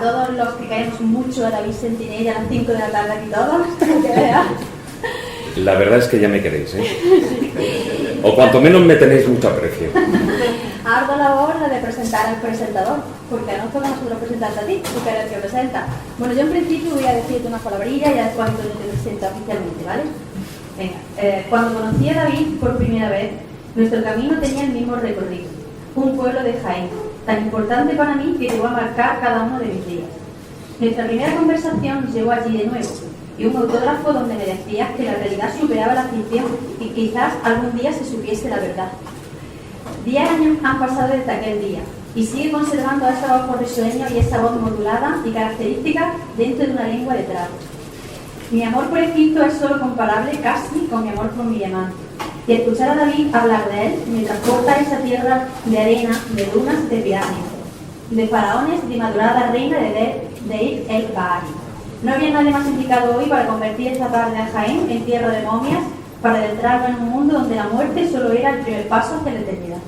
todos los que queremos mucho a David Sentinella a las 5 de la tarde aquí todos, que veas. La verdad es que ya me queréis, ¿eh? O cuanto menos me tenéis mucho aprecio. Ahora la labor de presentar al presentador, porque no toca a nosotros presentarte a ti, tú que eres el que presenta. Bueno, yo en principio voy a decirte una palabrilla y ya después yo te presento oficialmente, ¿vale? Venga, cuando conocí a David por primera vez, nuestro camino tenía el mismo recorrido. Un pueblo de Jaén, tan importante para mí que llegó a marcar cada uno de mis días. Nuestra primera conversación nos llevó allí de nuevo, y un autógrafo donde me decías que la realidad superaba la ficción y quizás algún día se supiese la verdad. 10 años han pasado desde aquel día y sigue conservando esa voz porrisueña y esa voz modulada y característica dentro de una lengua de trago. Mi amor por Egipto es solo comparable casi con mi amor por mi diamante. Y escuchar a David hablar de él me transporta a esa tierra de arena, de dunas, de pirámides, de faraones, de madurada reina de Deir el-Bahari. No había nadie más indicado hoy para convertir esta tarde de Jaén en tierra de momias, para adentrarnos en un mundo donde la muerte solo era el primer paso hacia la eternidad.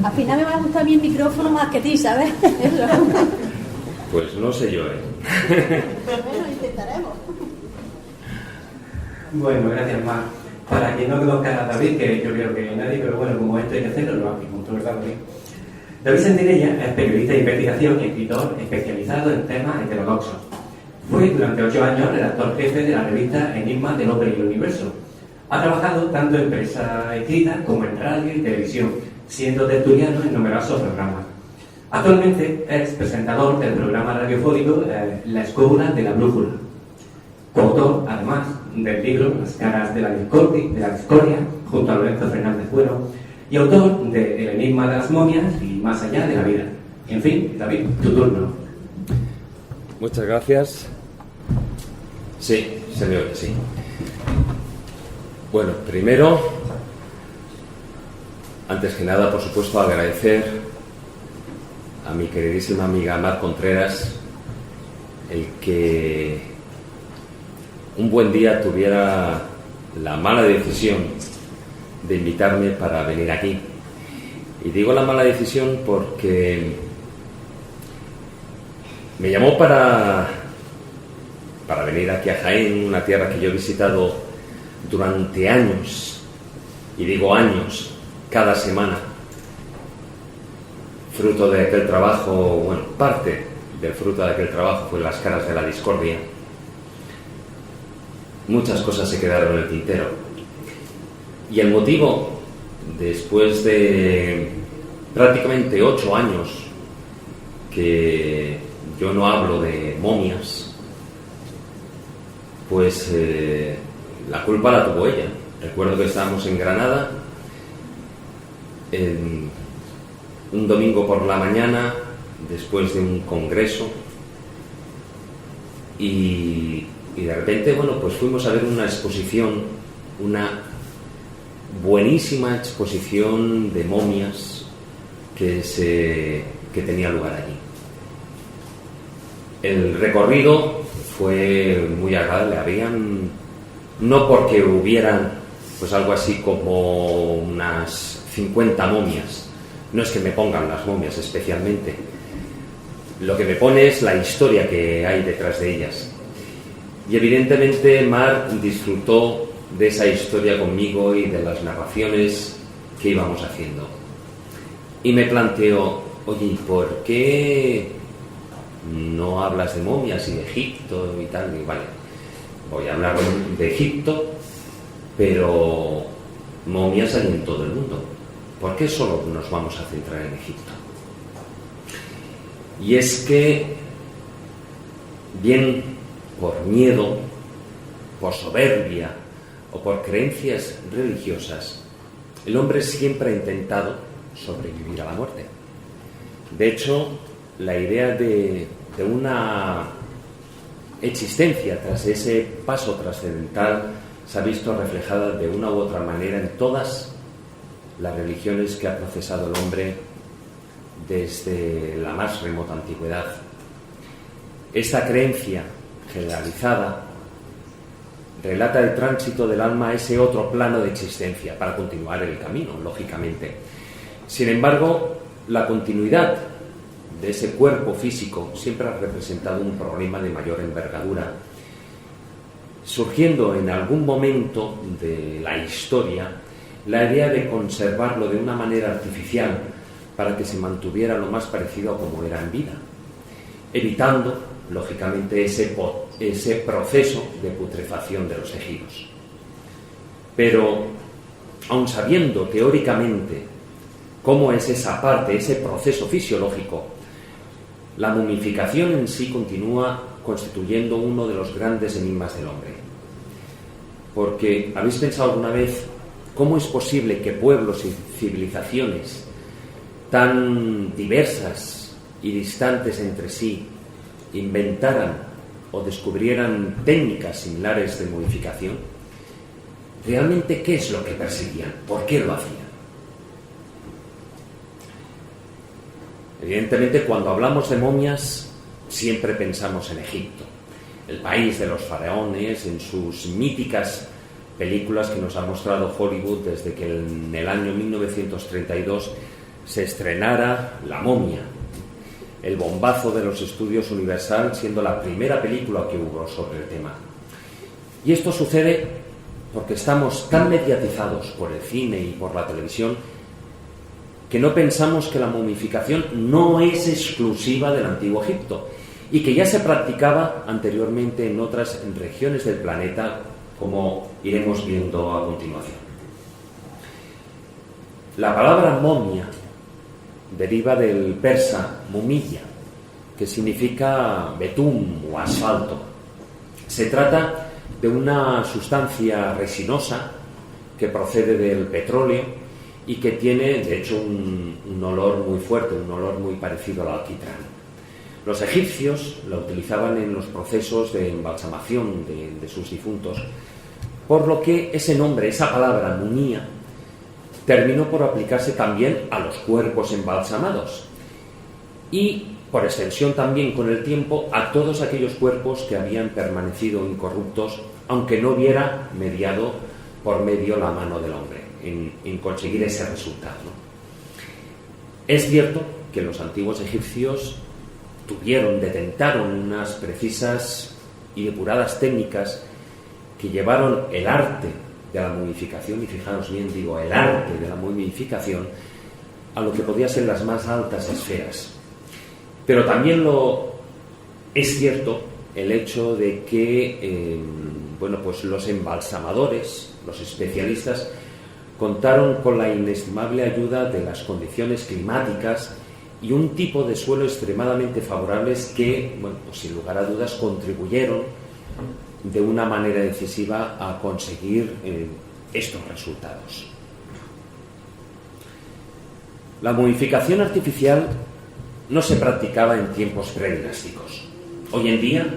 Al final me va a gustar mi micrófono más que a ti, ¿sabes? Eso. Pues no sé yo, ¿eh? Bueno, intentaremos. Bueno, gracias, Mar. Para quien no conozca a David, que yo creo que nadie, pero bueno, como esto hay que hacerlo, lo hace, punto, ¿verdad, David? David Sentinella es periodista de investigación y escritor especializado en temas heterodoxos. Fue durante 8 años redactor jefe de la revista Enigmas del Hombre y el Universo. Ha trabajado tanto en prensa escrita como en radio y televisión, siendo tertuliano en numerosos programas. Actualmente es presentador del programa radiofónico La Escóbula de la Brújula. Coautor, además, del libro Las caras de la discordia, junto a Lorenzo Fernández Bueno, y autor de El enigma de las momias y Más allá de la vida. En fin, David, tu turno. Muchas gracias. Sí, se me oye, sí. Bueno, primero, antes que nada, por supuesto, agradecer a mi queridísima amiga Mar Contreras el que un buen día tuviera la mala decisión de invitarme para venir aquí. Y digo la mala decisión porque me llamó para venir aquí a Jaén, una tierra que yo he visitado durante años, y digo años, cada semana, fruto de aquel trabajo, bueno, parte del fruto de aquel trabajo fue Las caras de la discordia. Muchas cosas se quedaron en el tintero. Y el motivo, después de prácticamente 8 años que yo no hablo de momias, pues la culpa la tuvo ella. Recuerdo que estábamos en Granada, un domingo por la mañana, después de un congreso, y de repente, bueno, pues fuimos a ver una exposición, una buenísima exposición de momias que tenía lugar allí. El recorrido fue muy agradable. Habían, no porque hubieran pues algo así como unas 50 momias, no es que me pongan las momias especialmente, lo que me pone es la historia que hay detrás de ellas. Y evidentemente Mar disfrutó de esa historia conmigo y de las narraciones que íbamos haciendo. Y me planteó, oye, ¿por qué no hablas de momias y de Egipto y tal? Y vale, voy a hablar de Egipto, pero momias hay en todo el mundo. ¿Por qué solo nos vamos a centrar en Egipto? Y es que, bien por miedo, por soberbia o por creencias religiosas, el hombre siempre ha intentado sobrevivir a la muerte. De hecho, la idea de una existencia tras ese paso trascendental se ha visto reflejada de una u otra manera en todas las religiones que ha procesado el hombre desde la más remota antigüedad. Esta creencia generalizada relata el tránsito del alma a ese otro plano de existencia para continuar el camino, lógicamente. Sin embargo, la continuidad de ese cuerpo físico siempre ha representado un problema de mayor envergadura, surgiendo en algún momento de la historia la idea de conservarlo de una manera artificial para que se mantuviera lo más parecido a como era en vida, evitando, lógicamente, ese proceso de putrefacción de los tejidos. Pero, aun sabiendo teóricamente cómo es esa parte, ese proceso fisiológico, la momificación en sí continúa constituyendo uno de los grandes enigmas del hombre. Porque, ¿habéis pensado alguna vez cómo es posible que pueblos y civilizaciones tan diversas y distantes entre sí inventaran o descubrieran técnicas similares de momificación? ¿Realmente qué es lo que perseguían? ¿Por qué lo hacían? Evidentemente, cuando hablamos de momias, siempre pensamos en Egipto, el país de los faraones, en sus míticas películas que nos ha mostrado Hollywood desde que en el año 1932 se estrenara La momia, el bombazo de los estudios Universal, siendo la primera película que hubo sobre el tema. Y esto sucede porque estamos tan mediatizados por el cine y por la televisión que no pensamos que la momificación no es exclusiva del Antiguo Egipto y que ya se practicaba anteriormente en otras regiones del planeta, como iremos viendo a continuación. La palabra momia deriva del persa mumilla, que significa betún o asfalto. Se trata de una sustancia resinosa que procede del petróleo y que tiene, de hecho, un olor muy fuerte, un olor muy parecido al alquitrán. Los egipcios la utilizaban en los procesos de embalsamación de sus difuntos, por lo que ese nombre, esa palabra, mumia, terminó por aplicarse también a los cuerpos embalsamados y, por extensión también con el tiempo, a todos aquellos cuerpos que habían permanecido incorruptos, aunque no hubiera mediado por medio la mano del hombre en conseguir ese resultado. Es cierto que los antiguos egipcios detentaron unas precisas y depuradas técnicas que llevaron el arte de la momificación, y fijaros bien, digo, el arte de la momificación, a lo que podía ser las más altas esferas. Pero también es cierto el hecho de que pues los embalsamadores, los especialistas, contaron con la inestimable ayuda de las condiciones climáticas y un tipo de suelo extremadamente favorables que, pues sin lugar a dudas, contribuyeron de una manera decisiva a conseguir estos resultados. La momificación artificial no se practicaba en tiempos predinásticos. Hoy en día,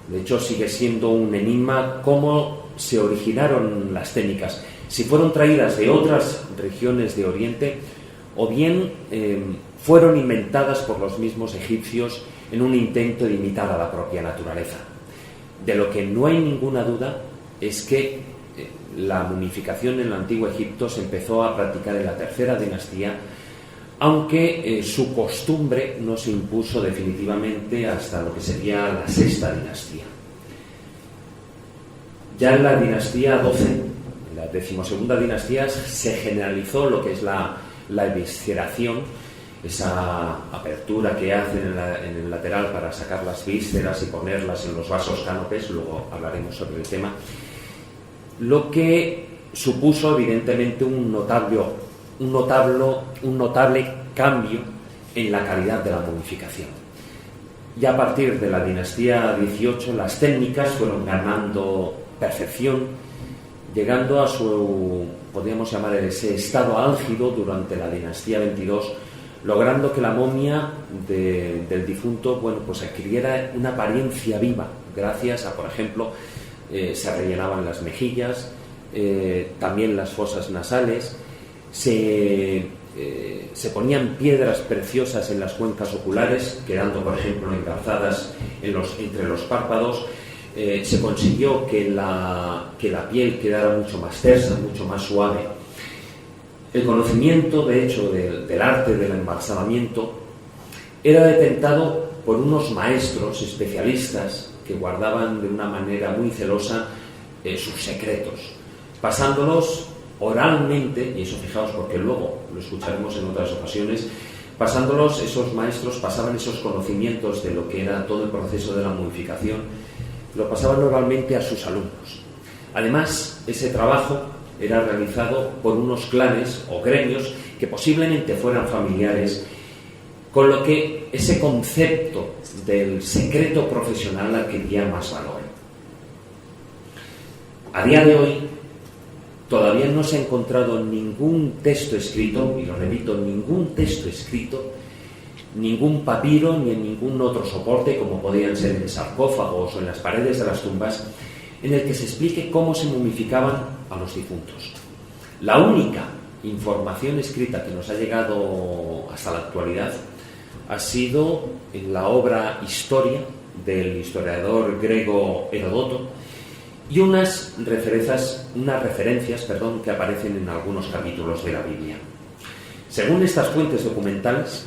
de hecho, sigue siendo un enigma cómo se originaron las técnicas, si fueron traídas de otras regiones de Oriente o bien fueron inventadas por los mismos egipcios en un intento de imitar a la propia naturaleza. De lo que no hay ninguna duda es que la momificación en el Antiguo Egipto se empezó a practicar en la tercera dinastía, aunque su costumbre no se impuso definitivamente hasta lo que sería la sexta dinastía. Ya en la dinastía 12, en la 12ª dinastía, se generalizó lo que es la evisceración, esa apertura que hacen en el lateral para sacar las vísceras y ponerlas en los vasos cánopes, luego hablaremos sobre el tema, lo que supuso evidentemente un notable cambio en la calidad de la momificación. Y a partir de la dinastía 18 las técnicas fueron ganando perfección, llegando a podríamos llamar ese estado álgido durante la dinastía 22, logrando que la momia del difunto pues adquiriera una apariencia viva, gracias a, por ejemplo, se rellenaban las mejillas, también las fosas nasales, se ponían piedras preciosas en las cuencas oculares, quedando, por ejemplo, engarzadas entre los párpados. Se consiguió que la piel quedara mucho más tersa, mucho más suave. El conocimiento, de hecho, del arte del embalsamamiento era detentado por unos maestros especialistas que guardaban de una manera muy celosa sus secretos, pasándolos oralmente, y eso fijaos porque luego lo escucharemos en otras ocasiones, esos maestros pasaban esos conocimientos de lo que era todo el proceso de la momificación, lo pasaban oralmente a sus alumnos. Además, ese trabajo era realizado por unos clanes o gremios que posiblemente fueran familiares, con lo que ese concepto del secreto profesional adquiría más valor. A día de hoy todavía no se ha encontrado ningún texto escrito, y lo repito, ningún texto escrito, ningún papiro ni en ningún otro soporte, como podían ser en sarcófagos o en las paredes de las tumbas, en el que se explique cómo se momificaban a los difuntos. La única información escrita que nos ha llegado hasta la actualidad ha sido en la obra Historia del historiador griego Heródoto y unas referencias que aparecen en algunos capítulos de la Biblia. Según estas fuentes documentales,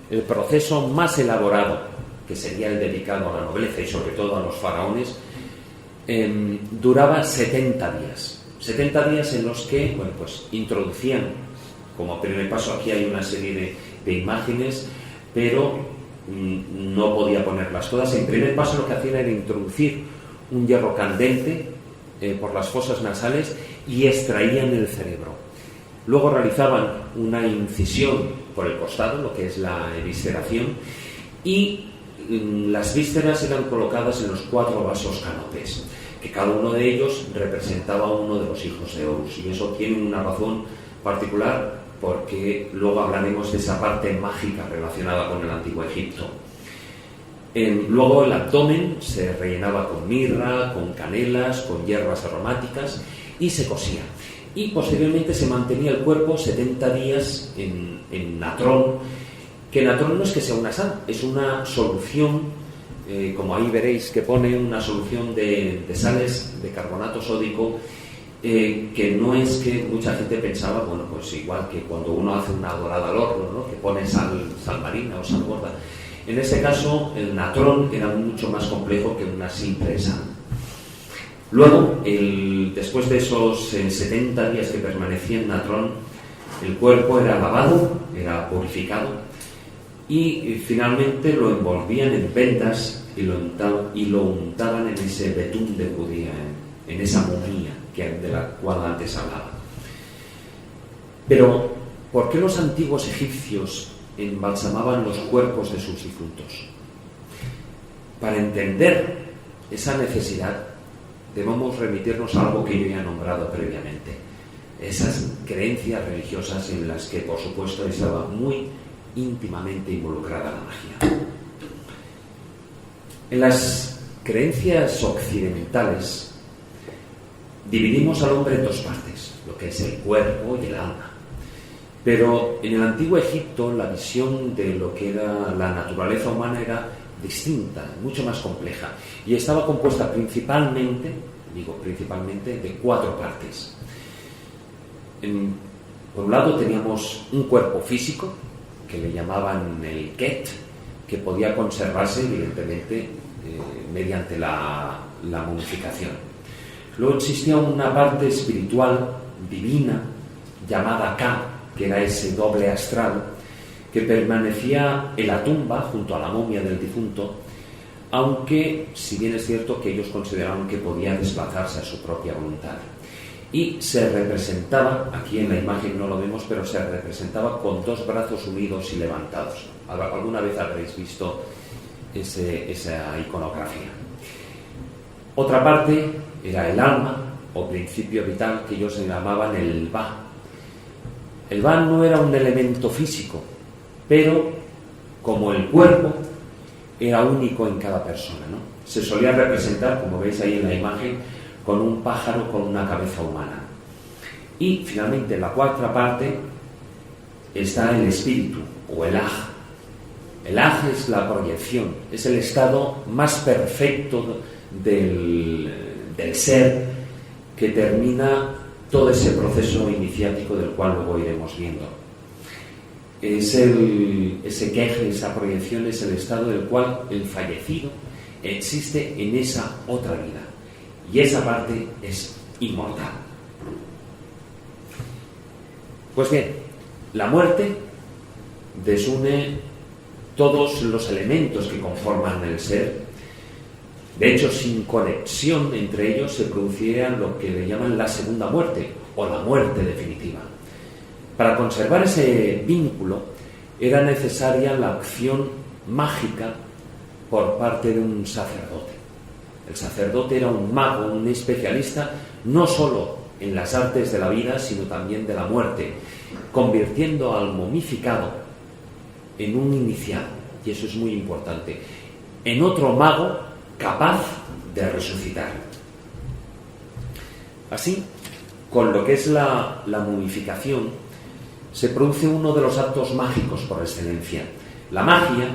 el proceso más elaborado, que sería el dedicado a la nobleza y sobre todo a los faraones, duraba 70 días. 70 días en los que introducían, como primer paso, aquí hay una serie de imágenes, pero no podía ponerlas todas. En primer paso lo que hacían era introducir un hierro candente por las fosas nasales y extraían el cerebro. Luego realizaban una incisión por el costado, lo que es la evisceración, y las vísceras eran colocadas en los 4 vasos canopes, que cada uno de ellos representaba a uno de los hijos de Horus, y eso tiene una razón particular porque luego hablaremos de esa parte mágica relacionada con el Antiguo Egipto. Luego el abdomen se rellenaba con mirra, con canelas, con hierbas aromáticas y se cosía. Y posteriormente se mantenía el cuerpo 70 días en natrón, que natrón no es que sea una sal, es una solución, como ahí veréis que pone una solución de sales de carbonato sódico, que no es que mucha gente pensaba, igual que cuando uno hace una dorada al horno, ¿no?, que pone sal marina o sal gorda. En ese caso, el natrón era mucho más complejo que una simple sal. Luego, después de esos 70 días que permanecía en natrón, el cuerpo era lavado, era purificado, y finalmente lo envolvían en vendas y lo untaban en ese betún de judía, en esa momia de la cual antes hablaba. Pero, ¿por qué los antiguos egipcios embalsamaban los cuerpos de sus difuntos? Para entender esa necesidad debemos remitirnos a algo que yo ya he nombrado previamente, esas creencias religiosas en las que por supuesto estaba muy íntimamente involucrada la magia. En las creencias occidentales dividimos al hombre en 2 partes, lo que es el cuerpo y el alma. Pero en el Antiguo Egipto la visión de lo que era la naturaleza humana era distinta, mucho más compleja, y estaba compuesta principalmente de 4 partes. Por un lado teníamos un cuerpo físico, que le llamaban el Ket, que podía conservarse evidentemente mediante la momificación. Luego existía una parte espiritual, divina, llamada Ka, que era ese doble astral, que permanecía en la tumba junto a la momia del difunto, aunque si bien es cierto que ellos consideraban que podía desplazarse a su propia voluntad. Y se representaba, aquí en la imagen no lo vemos, pero se representaba con 2 brazos unidos y levantados. Alguna vez habréis visto esa iconografía. Otra parte era el alma, o principio vital, que ellos llamaban el Ba. El Ba no era un elemento físico, pero como el cuerpo era único en cada persona, ¿no? Se solía representar, como veis ahí en la imagen, con un pájaro con una cabeza humana. Y finalmente, en la 4ª parte está el espíritu, o el Aj. El Aj es la proyección, es el estado más perfecto del ser, que termina todo ese proceso iniciático del cual luego iremos viendo. ese queje, esa proyección, es el estado del cual el fallecido existe en esa otra vida. Y esa parte es inmortal. Pues bien, la muerte desune todos los elementos que conforman el ser. De hecho, sin conexión entre ellos se produciría lo que le llaman la segunda muerte o la muerte definitiva. Para conservar ese vínculo era necesaria la acción mágica por parte de un sacerdote. El sacerdote era un mago, un especialista no solo en las artes de la vida, sino también de la muerte, convirtiendo al momificado en un iniciado, y eso es muy importante, en otro mago capaz de resucitar. Así, con lo que es la momificación, se produce uno de los actos mágicos por excelencia. La magia,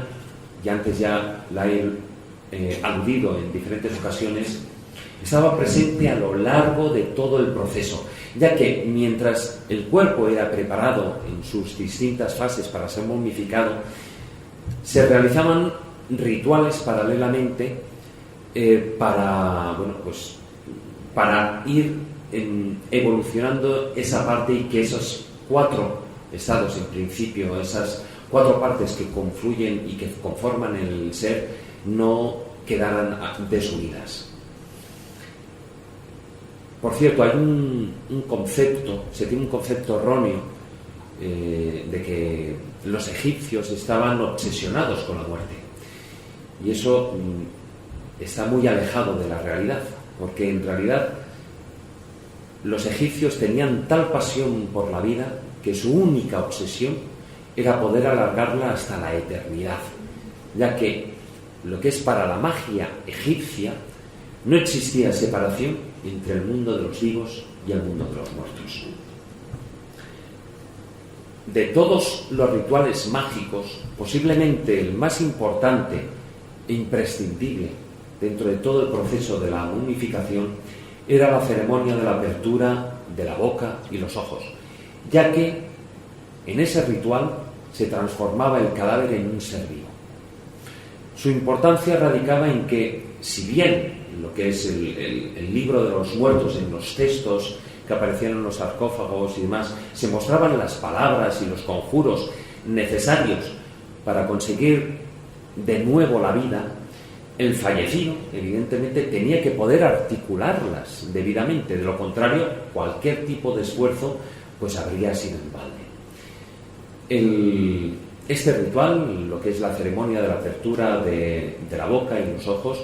y antes ya la he aludido en diferentes ocasiones, estaba presente a lo largo de todo el proceso, ya que mientras el cuerpo era preparado en sus distintas fases para ser momificado, se realizaban rituales paralelamente para ir evolucionando esa parte y que esos 4 estados, en principio, esas 4 partes que confluyen y que conforman el ser, no quedaran desunidas. Por cierto, hay se tiene un concepto erróneo de que los egipcios estaban obsesionados con la muerte. Y eso está muy alejado de la realidad, porque en realidad los egipcios tenían tal pasión por la vida que su única obsesión era poder alargarla hasta la eternidad, ya que lo que es para la magia egipcia no existía separación entre el mundo de los vivos y el mundo de los muertos. De todos los rituales mágicos, posiblemente el más importante e imprescindible dentro de todo el proceso de la momificación era la ceremonia de la apertura de la boca y los ojos, ya que en ese ritual se transformaba el cadáver en un ser vivo. Su importancia radicaba en que, si bien lo que es el libro de los muertos, en los textos que aparecían en los sarcófagos y demás, se mostraban las palabras y los conjuros necesarios para conseguir de nuevo la vida, el fallecido, evidentemente, tenía que poder articularlas debidamente. De lo contrario, cualquier tipo de esfuerzo pues habría sido en balde. Este ritual, lo que es la ceremonia de la apertura de la boca y los ojos,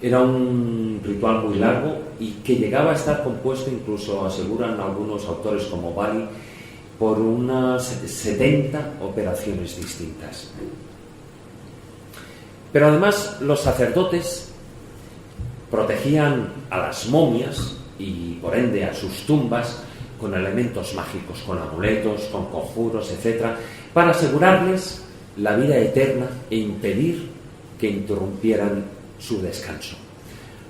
era un ritual muy largo y que llegaba a estar compuesto, incluso aseguran algunos autores como Bari, por unas 70 operaciones distintas. Pero además los sacerdotes protegían a las momias y por ende a sus tumbas con elementos mágicos, con amuletos, con conjuros, etc., para asegurarles la vida eterna e impedir que interrumpieran su descanso.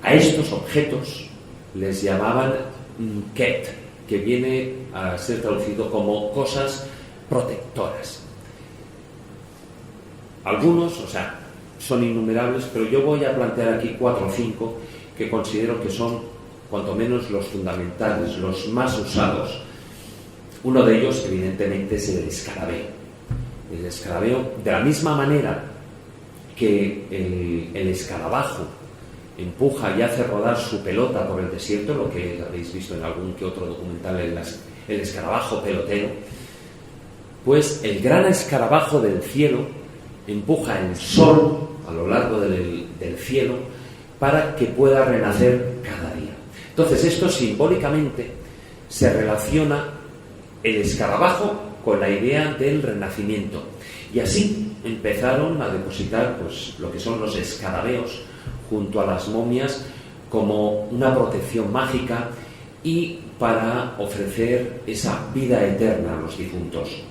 A estos objetos les llamaban ket, que viene a ser traducido como cosas protectoras. Algunos, son innumerables, pero yo voy a plantear aquí 4 o 5 que considero que son, cuanto menos, los fundamentales, los más usados. Uno de ellos, evidentemente, es el escarabeo. El escarabeo, de la misma manera que el escarabajo empuja y hace rodar su pelota por el desierto, lo que habéis visto en algún que otro documental, el escarabajo pelotero, pues el gran escarabajo del cielo empuja el sol a lo largo del cielo para que pueda renacer cada día. Entonces, esto simbólicamente se relaciona el escarabajo con la idea del renacimiento. Y así empezaron a depositar lo que son los escarabeos junto a las momias como una protección mágica y para ofrecer esa vida eterna a los difuntos.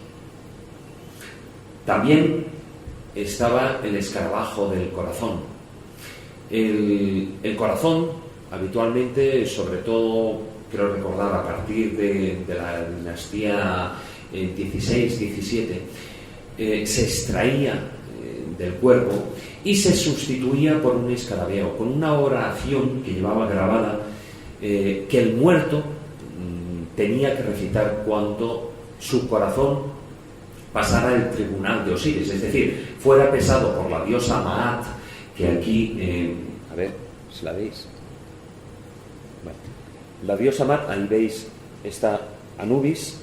También estaba el escarabajo del corazón. El corazón, habitualmente, sobre todo, creo recordar, a partir de la dinastía 16-17, se extraía del cuerpo y se sustituía por un escarabeo, con una oración que llevaba grabada que el muerto tenía que recitar cuando su corazón pasara el tribunal de Osiris, es decir, fuera pesado por la diosa Maat, que aquí, a ver, ¿se la veis? Vale. La diosa Maat, ahí veis, está Anubis,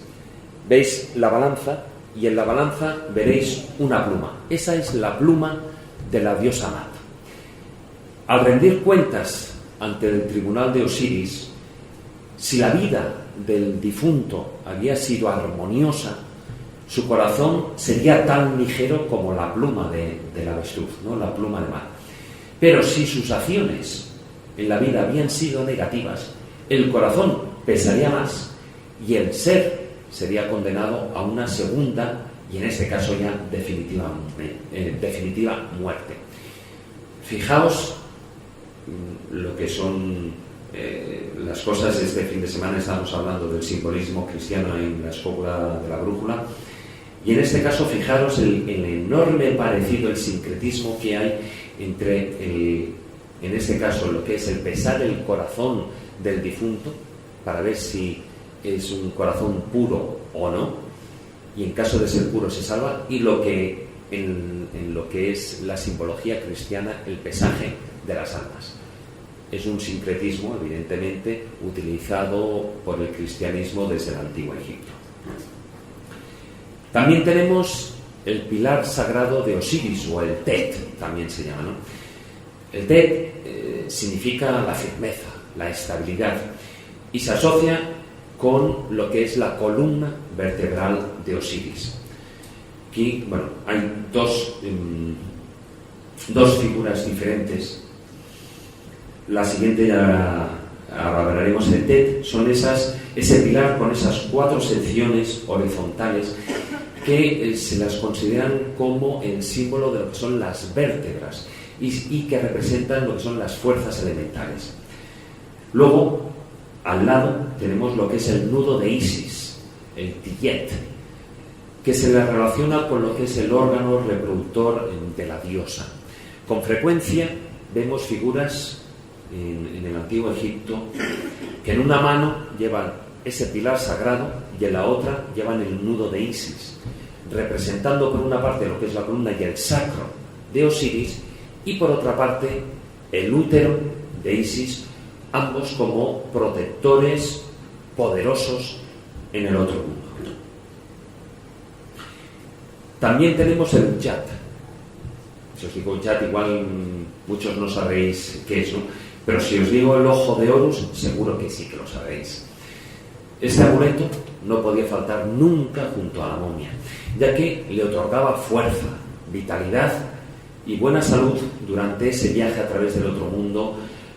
veis la balanza, y en la balanza veréis una pluma. Esa es la pluma de la diosa Maat. Al rendir cuentas ante el tribunal de Osiris, si la vida del difunto había sido armoniosa, su corazón sería tan ligero como la pluma del avestruz, ¿no? La pluma de mar. Pero si sus acciones en la vida habían sido negativas, el corazón pesaría más y el ser sería condenado a una segunda y en este caso ya definitiva muerte. Fijaos lo que son las cosas. Este fin de semana estamos hablando del simbolismo cristiano en la escóbula de la brújula, y en este caso fijaros el enorme parecido, el sincretismo que hay entre en este caso lo que es el pesar el corazón del difunto para ver si es un corazón puro o no, y en caso de ser puro se salva, y lo que en lo que es la simbología cristiana, el pesaje de las almas. Es un sincretismo, evidentemente, utilizado por el cristianismo desde el antiguo Egipto. También tenemos el pilar sagrado de Osiris, o el Tet, también se llama, ¿no? El Tet significa la firmeza, la estabilidad, y se asocia con lo que es la columna vertebral de Osiris. Aquí, bueno, hay dos figuras diferentes. La siguiente ya hablaremos. El Tet son ese pilar con esas 4 secciones horizontales que se las consideran como el símbolo de lo que son las vértebras y que representan lo que son las fuerzas elementales. Luego, al lado, tenemos lo que es el nudo de Isis, el Tiyet, que se le relaciona con lo que es el órgano reproductor de la diosa. Con frecuencia vemos figuras en el antiguo Egipto que en una mano llevan ese pilar sagrado y en la otra llevan el nudo de Isis, representando por una parte lo que es la columna y el sacro de Osiris, y por otra parte el útero de Isis, ambos como protectores poderosos en el otro mundo. También tenemos el Uyat. Si os digo Uyat, igual muchos no sabréis qué es, ¿no? Pero si os digo el ojo de Horus, seguro que sí que lo sabéis. Este amuleto no podía faltar nunca junto a la momia, ya que le otorgaba fuerza, vitalidad y buena salud durante ese viaje a través del otro mundo,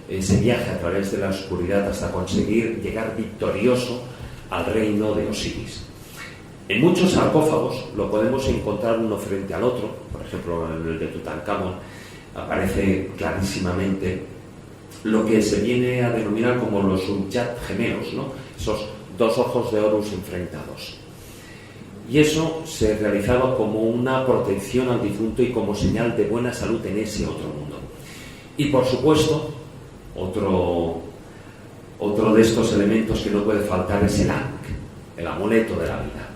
ese viaje a través de la oscuridad hasta conseguir llegar victorioso al reino de Osiris. En muchos sarcófagos lo podemos encontrar uno frente al otro. Por ejemplo, en el de Tutankamón aparece clarísimamente lo que se viene a denominar como los Uyat gemelos, ¿no? Esos 2 ojos de Horus enfrentados. Y eso se realizaba como una protección al difunto y como señal de buena salud en ese otro mundo. Y por supuesto, otro de estos elementos que no puede faltar es el Ankh, el amuleto de la vida.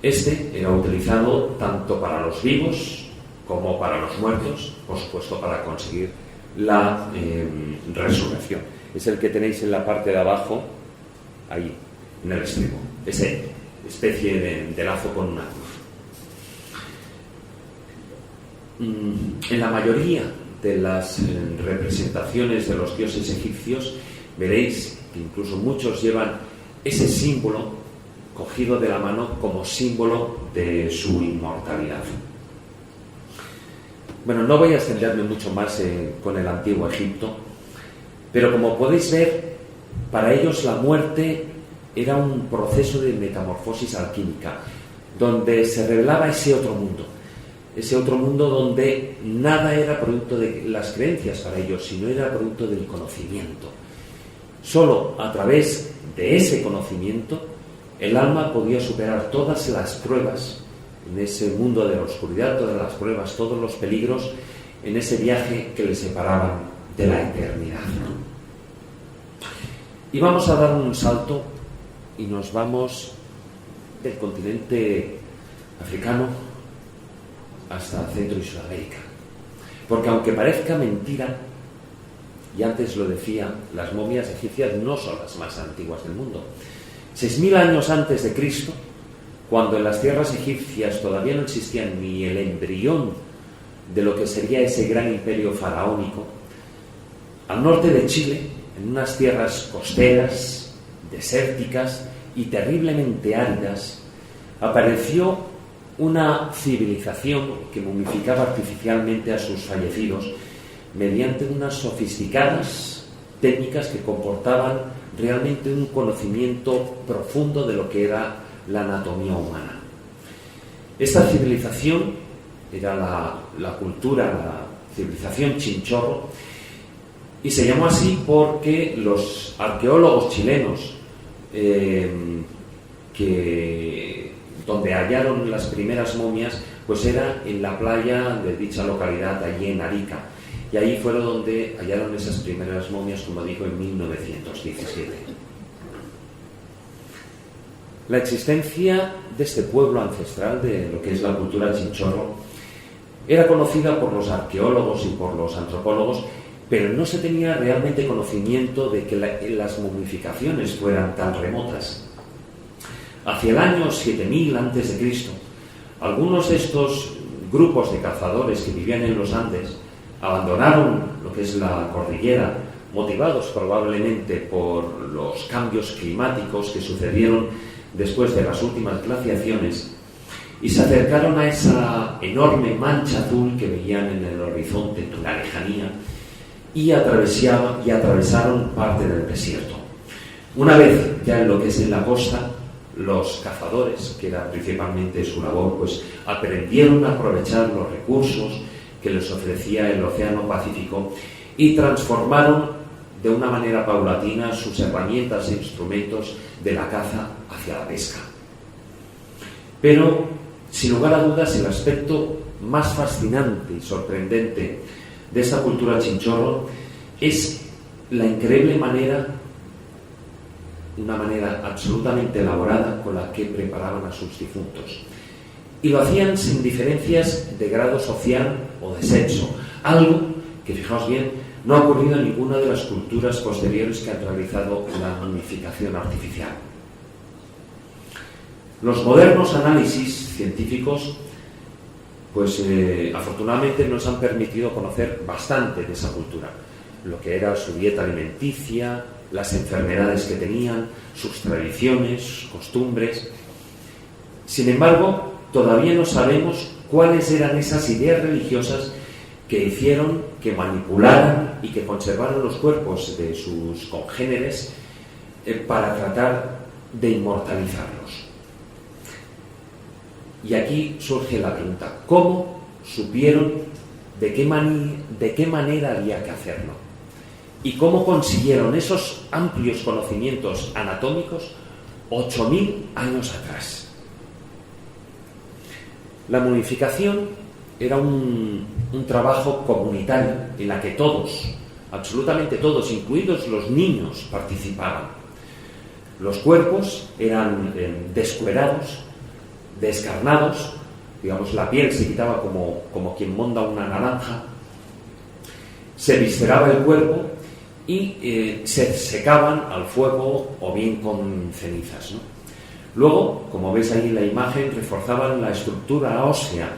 Este era utilizado tanto para los vivos como para los muertos, por supuesto para conseguir la resurrección. Es el que tenéis en la parte de abajo, ahí, en el extremo. Esa especie de lazo con una cruz. En la mayoría de las representaciones de los dioses egipcios veréis que incluso muchos llevan ese símbolo cogido de la mano como símbolo de su inmortalidad. Bueno, no voy a extenderme mucho más con el antiguo Egipto, pero como podéis ver, para ellos la muerte era un proceso de metamorfosis alquímica, donde se revelaba ese otro mundo donde nada era producto de las creencias para ellos, sino era producto del conocimiento. Solo a través de ese conocimiento el alma podía superar todas las pruebas en ese mundo de la oscuridad, todas las pruebas, todos los peligros, en ese viaje que les separaban de la eternidad. Y vamos a dar un salto y nos vamos del continente africano hasta Centro y Sudamérica. Porque aunque parezca mentira, y antes lo decía, las momias egipcias no son las más antiguas del mundo. 6000 años antes de Cristo, cuando en las tierras egipcias todavía no existía ni el embrión de lo que sería ese gran imperio faraónico, al norte de Chile, en unas tierras costeras, desérticas y terriblemente áridas, apareció una civilización que momificaba artificialmente a sus fallecidos mediante unas sofisticadas técnicas que comportaban realmente un conocimiento profundo de lo que era la anatomía humana. Esta civilización era la cultura, la civilización Chinchorro, y se llamó así porque los arqueólogos chilenos donde hallaron las primeras momias, pues era en la playa de dicha localidad, allí en Arica, y ahí fueron donde hallaron esas primeras momias, como dijo, en 1917. La existencia de este pueblo ancestral, de lo que es la cultura Chinchorro, era conocida por los arqueólogos y por los antropólogos, pero no se tenía realmente conocimiento de que las momificaciones fueran tan remotas. Hacia el año 7000 a.C., algunos de estos grupos de cazadores que vivían en los Andes abandonaron lo que es la cordillera, motivados probablemente por los cambios climáticos que sucedieron después de las últimas glaciaciones, y se acercaron a esa enorme mancha azul que veían en el horizonte, en la lejanía, y atravesaron parte del desierto. Una vez ya en lo que es en la costa, los cazadores, que era principalmente su labor, pues aprendieron a aprovechar los recursos que les ofrecía el Océano Pacífico y transformaron de una manera paulatina sus herramientas e instrumentos de la caza hacia la pesca. Pero, sin lugar a dudas, el aspecto más fascinante y sorprendente de esta cultura Chinchorro es la increíble manera, una manera absolutamente elaborada con la que preparaban a sus difuntos. Y lo hacían sin diferencias de grado social o de sexo, algo que, fijaos bien, no ha ocurrido en ninguna de las culturas posteriores que han realizado la momificación artificial. Los modernos análisis científicos, pues afortunadamente nos han permitido conocer bastante de esa cultura, lo que era su dieta alimenticia, las enfermedades que tenían, sus tradiciones, costumbres. Sin embargo, todavía no sabemos cuáles eran esas ideas religiosas que hicieron que manipularan y que conservaran los cuerpos de sus congéneres para tratar de inmortalizarlos. Y aquí surge la pregunta: ¿cómo supieron de qué manera había que hacerlo? ¿Y cómo consiguieron esos amplios conocimientos anatómicos 8000 años atrás? La momificación era un trabajo comunitario en la que todos, absolutamente todos, incluidos los niños, participaban. Los cuerpos eran descuerados, descarnados, digamos, la piel se quitaba como quien monda una naranja, se visceraba el cuerpo y se secaban al fuego o bien con cenizas, ¿no? Luego, como veis ahí en la imagen, reforzaban la estructura ósea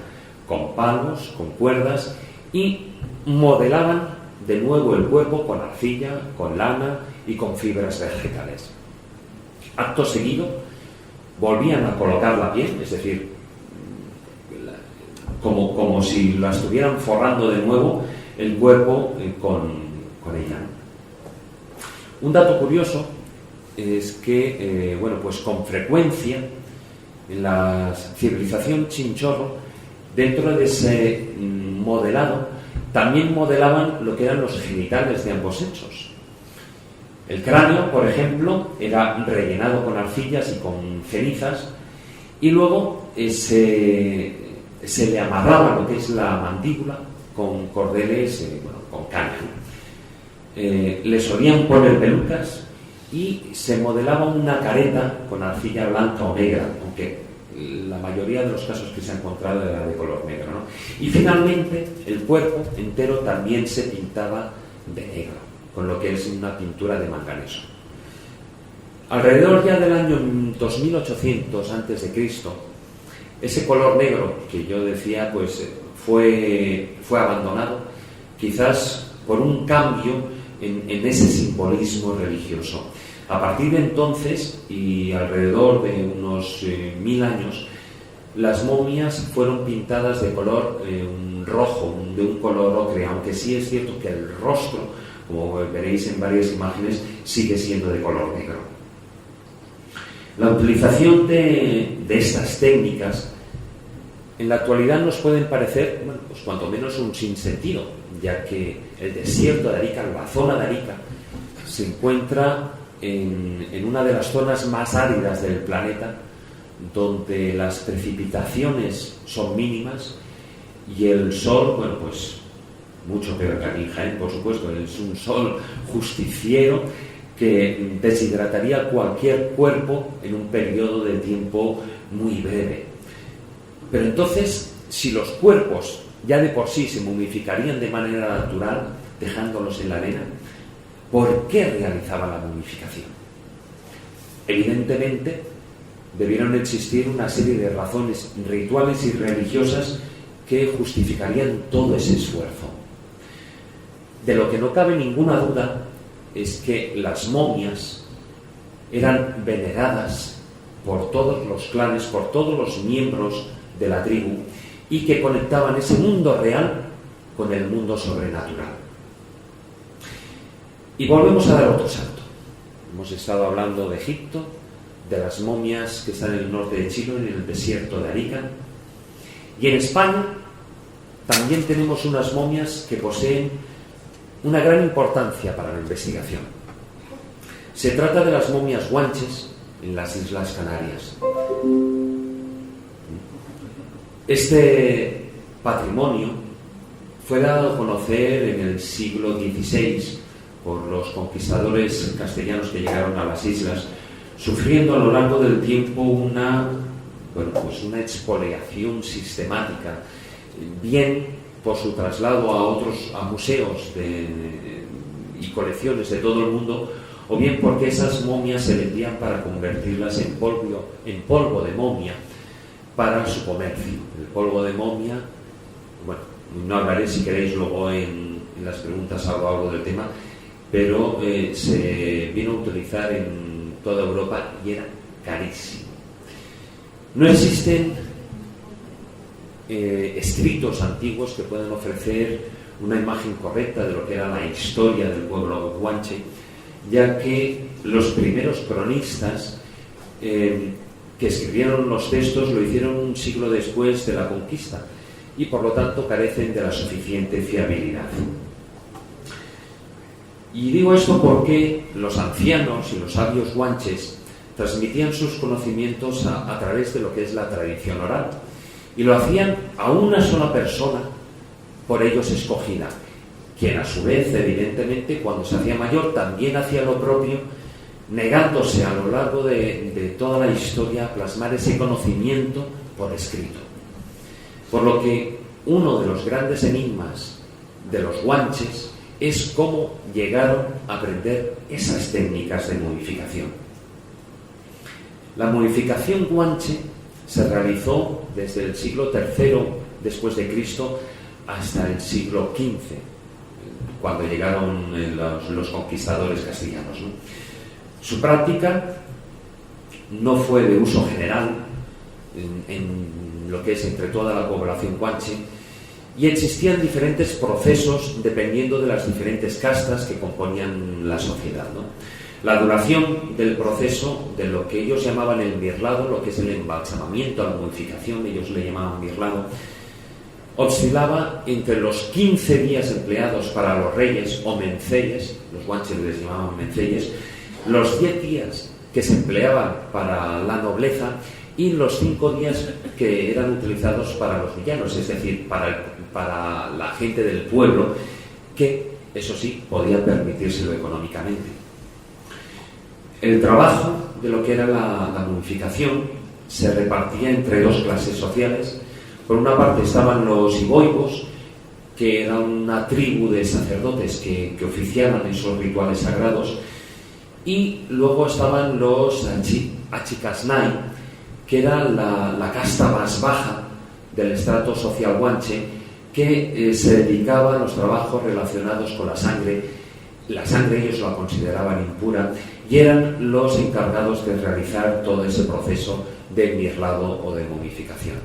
con palos, con cuerdas, y modelaban de nuevo el cuerpo con arcilla, con lana y con fibras vegetales. Acto seguido, volvían a colocar la piel, es decir, como si la estuvieran forrando de nuevo el cuerpo con ella. Un dato curioso es que, pues con frecuencia en la civilización Chinchorro, dentro de ese modelado, también modelaban lo que eran los genitales de ambos sexos. El cráneo, por ejemplo, era rellenado con arcillas y con cenizas, y luego se le amarraba lo que es la mandíbula con cordeles, con caña. Le solían poner pelucas y se modelaba una careta con arcilla blanca o negra, aunque la mayoría de los casos que se ha encontrado era de color negro, ¿no? Y finalmente el cuerpo entero también se pintaba de negro, con lo que es una pintura de manganeso. Alrededor ya del año 2800 a.C., ese color negro que yo decía, pues fue abandonado, quizás por un cambio en ese simbolismo religioso. A partir de entonces, y alrededor de unos 1000 años, las momias fueron pintadas de color rojo, de un color ocre, aunque sí es cierto que el rostro, como veréis en varias imágenes, sigue siendo de color negro. La utilización de estas técnicas en la actualidad nos pueden parecer, bueno, pues cuanto menos un sinsentido, ya que el desierto de Arica, la zona de Arica, se encuentra en una de las zonas más áridas del planeta, donde las precipitaciones son mínimas y el sol, bueno, pues mucho peor que aquí en Jaén, por supuesto, es un sol justiciero que deshidrataría cualquier cuerpo en un periodo de tiempo muy breve. Pero entonces, si los cuerpos ya de por sí se momificarían de manera natural, dejándolos en la arena, ¿por qué realizaban la momificación? Evidentemente, debieron existir una serie de razones rituales y religiosas que justificarían todo ese esfuerzo. De lo que no cabe ninguna duda es que las momias eran veneradas por todos los clanes, por todos los miembros de la tribu, y que conectaban ese mundo real con el mundo sobrenatural. Y volvemos a dar otro salto. Hemos estado hablando de Egipto, de las momias que están en el norte de Chile, en el desierto de Arica, y en España también tenemos unas momias que poseen una gran importancia para la investigación. Se trata de las momias guanches en las Islas Canarias. Este patrimonio fue dado a conocer en el siglo XVI por los conquistadores castellanos que llegaron a las islas, sufriendo a lo largo del tiempo una expoliación sistemática, bien por su traslado a museos y colecciones de todo el mundo, o bien porque esas momias se vendían para convertirlas en polvo de momia para su comercio. El polvo de momia, bueno, no hablaré, si queréis luego en las preguntas hablo algo del tema, pero se vino a utilizar en toda Europa y era carísimo. No existen escritos antiguos que puedan ofrecer una imagen correcta de lo que era la historia del pueblo guanche, ya que los primeros cronistas que escribieron los textos lo hicieron un siglo después de la conquista y por lo tanto carecen de la suficiente fiabilidad. Y digo esto porque los ancianos y los sabios guanches transmitían sus conocimientos a través de lo que es la tradición oral, y lo hacían a una sola persona por ellos escogida, quien a su vez, evidentemente, cuando se hacía mayor también hacía lo propio, negándose a lo largo de toda la historia a plasmar ese conocimiento por escrito. Por lo que uno de los grandes enigmas de los guanches es cómo llegaron a aprender esas técnicas de momificación. La momificación guanche se realizó desde el siglo III después de Cristo hasta el siglo XV, cuando llegaron los conquistadores castellanos, ¿no? Su práctica no fue de uso general en lo que es entre toda la población guanche, y existían diferentes procesos dependiendo de las diferentes castas que componían la sociedad, ¿no? La duración del proceso de lo que ellos llamaban el mirlado, lo que es el embalsamamiento, la momificación, ellos le llamaban mirlado, oscilaba entre los 15 días empleados para los reyes o menceyes, los guanches les llamaban menceyes, los 10 días que se empleaban para la nobleza y los 5 días que eran utilizados para los villanos, es decir, para la gente del pueblo, que, eso sí, podía permitírselo económicamente. El trabajo de lo que era la momificación se repartía entre 2 clases sociales. Por una parte estaban los iboibos, que eran una tribu de sacerdotes que oficiaban esos rituales sagrados, y luego estaban los achicasnai, que era la casta más baja del estrato social guanche, que se dedicaba a los trabajos relacionados con la sangre. La sangre ellos la consideraban impura y eran los encargados de realizar todo ese proceso de mirlado o de momificación.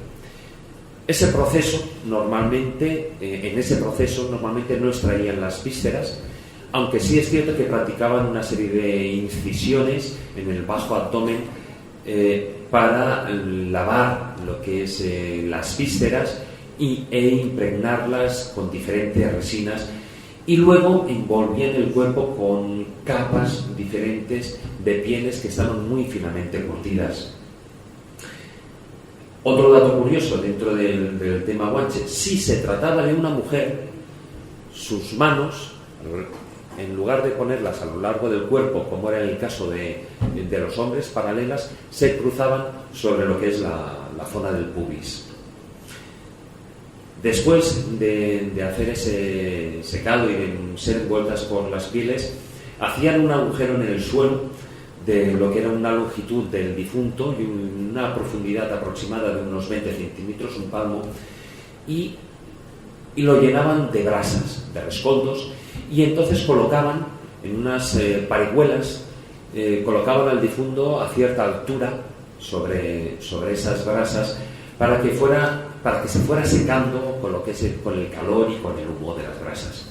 Ese proceso normalmente, en ese proceso normalmente no extraían las vísceras, aunque sí es cierto que practicaban una serie de incisiones en el bajo abdomen para lavar lo que es las vísceras e impregnarlas con diferentes resinas, y luego envolvían el cuerpo con capas diferentes de pieles que estaban muy finamente curtidas. Otro dato curioso dentro del tema guanche: si se trataba de una mujer, sus manos, en lugar de ponerlas a lo largo del cuerpo, como era el caso de los hombres, paralelas, se cruzaban sobre lo que es la zona del pubis. Después de hacer ese secado y de ser envueltas por las pieles, hacían un agujero en el suelo de lo que era una longitud del difunto y una profundidad aproximada de unos 20 centímetros, un palmo, y lo llenaban de brasas, de rescoldos, y entonces colocaban en unas parihuelas, colocaban al difunto a cierta altura sobre esas brasas para que se fuera secando con el calor y con el humo de las brasas.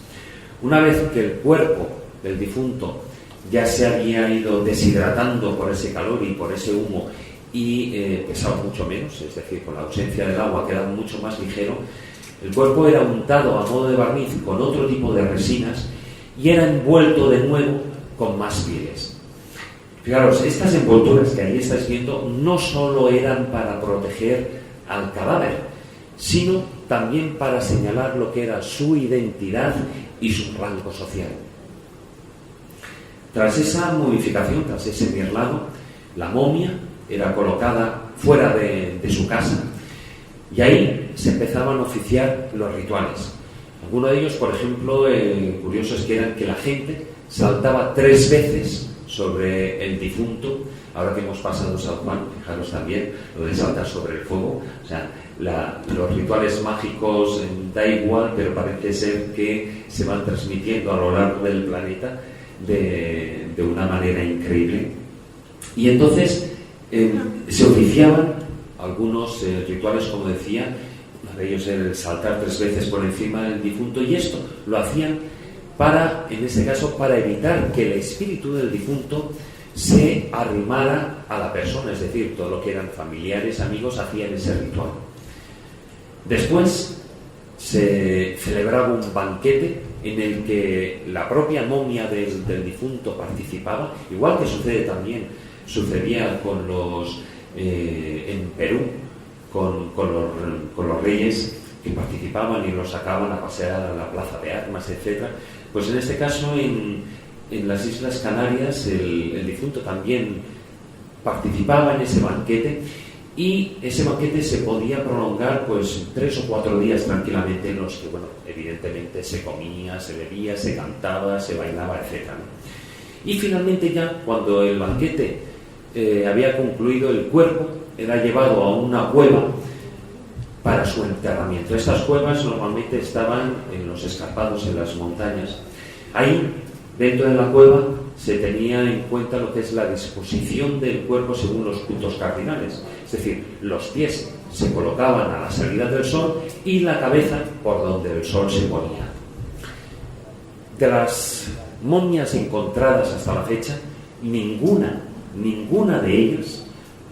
Una vez que el cuerpo del difunto ya se había ido deshidratando por ese calor y por ese humo y pesaba mucho menos, es decir, con la ausencia del agua quedaba mucho más ligero, el cuerpo era untado a modo de barniz con otro tipo de resinas y era envuelto de nuevo con más pieles. Fijaros, estas envolturas que ahí estáis viendo no solo eran para proteger al cadáver, sino también para señalar lo que era su identidad y su rango social. Tras esa momificación, tras ese mirlado, la momia era colocada fuera de su casa y ahí se empezaban a oficiar los rituales. Algunos de ellos, por ejemplo, curiosos que eran que la gente saltaba 3 veces sobre el difunto. Ahora que hemos pasado San Juan, fijaros también lo de saltar sobre el fuego. O sea, los rituales mágicos da igual, pero parece ser que se van transmitiendo a lo largo del planeta de una manera increíble. Y entonces se oficiaban algunos rituales, como decía, uno de ellos era el saltar 3 veces por encima del difunto, y esto lo hacían en este caso, para evitar que el espíritu del difunto se arrimara a la persona, es decir, todo lo que eran familiares, amigos, hacían ese ritual. Después se celebraba un banquete en el que la propia momia del difunto participaba, igual que sucedía con en Perú, con los reyes que participaban y los sacaban a pasear a la plaza de armas, etc. Pues en este caso, en las Islas Canarias, el difunto también participaba en ese banquete, y ese banquete se podía prolongar pues 3 o 4 días tranquilamente, en los que, bueno, evidentemente se comía, se bebía, se cantaba, se bailaba, etc. Y finalmente, ya cuando el banquete había concluido, el cuerpo era llevado a una cueva para su enterramiento. Estas cuevas normalmente estaban en los escarpados, en las montañas. Ahí, dentro de la cueva, se tenía en cuenta lo que es la disposición del cuerpo según los puntos cardinales. Es decir, los pies se colocaban a la salida del sol y la cabeza por donde el sol se ponía. De las momias encontradas hasta la fecha, ninguna de ellas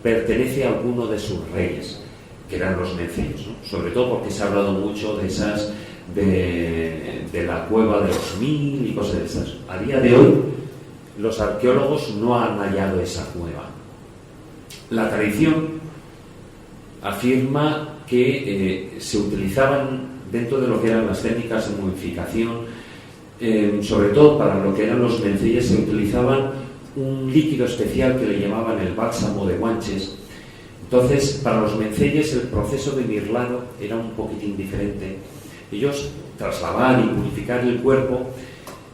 pertenece a alguno de sus reyes, que eran los necios, ¿no? Sobre todo porque se ha hablado mucho de esas, de la cueva de los 1000 y cosas de esas. A día de hoy, los arqueólogos no han hallado esa cueva. La tradición afirma que se utilizaban dentro de lo que eran las técnicas de momificación, sobre todo para lo que eran los menceyes, se utilizaban un líquido especial que le llamaban el bálsamo de Guanches. Entonces, para los menceyes el proceso de mirlado era un poquitín diferente. Ellos, tras lavar y purificar el cuerpo,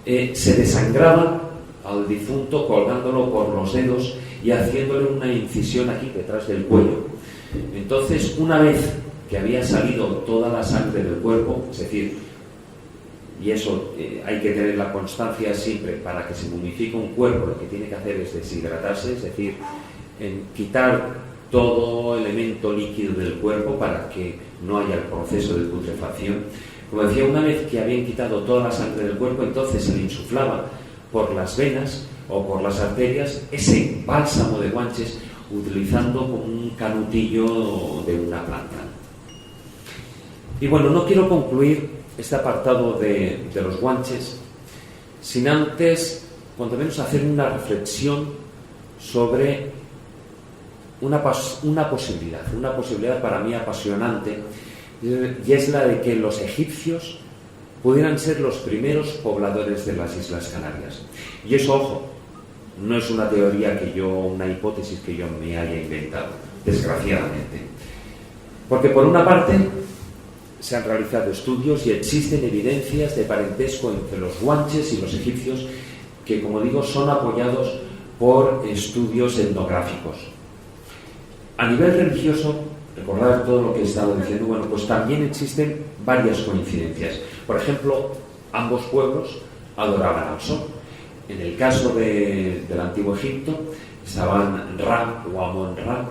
se desangraban al difunto colgándolo por los dedos y haciéndole una incisión aquí detrás del cuello. Entonces, una vez que había salido toda la sangre del cuerpo, es decir, y eso hay que tener la constancia siempre, para que se momifique un cuerpo lo que tiene que hacer es deshidratarse, es decir, quitar todo elemento líquido del cuerpo para que no haya el proceso de putrefacción. Como decía, una vez que habían quitado toda la sangre del cuerpo, entonces se le insuflaba por las venas o por las arterias ese bálsamo de Guanches, utilizando como un canutillo de una planta. Y bueno, no quiero concluir este apartado de los Guanches sin antes, cuanto menos, hacer una reflexión sobre una posibilidad para mí apasionante, y es la de que los egipcios pudieran ser los primeros pobladores de las Islas Canarias. Y eso, ojo, no es una teoría una hipótesis que yo me haya inventado, desgraciadamente. Porque por una parte se han realizado estudios y existen evidencias de parentesco entre los Guanches y los egipcios que, como digo, son apoyados por estudios etnográficos. A nivel religioso, recordad todo lo que he estado diciendo, bueno, pues también existen varias coincidencias. Por ejemplo, ambos pueblos adoraban al sol. En el caso del antiguo Egipto estaban Ra o Amon-Ra,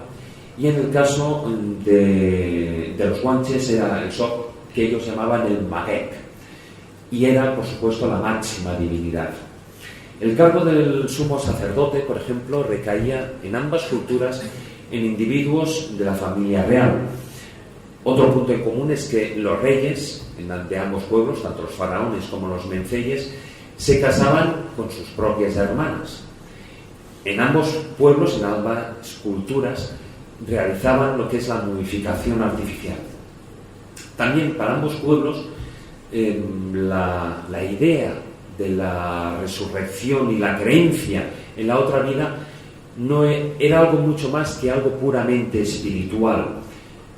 y en el caso de los Guanches era el sol, que ellos llamaban el Magek, y era, por supuesto, la máxima divinidad. El cargo del sumo sacerdote, por ejemplo, recaía en ambas culturas en individuos de la familia real. Otro punto en común es que los reyes de ambos pueblos, tanto los faraones como los menceyes, se casaban con sus propias hermanas. En ambos pueblos, en ambas culturas, realizaban lo que es la momificación artificial. También para ambos pueblos la idea de la resurrección y la creencia en la otra vida no era algo mucho más que algo puramente espiritual.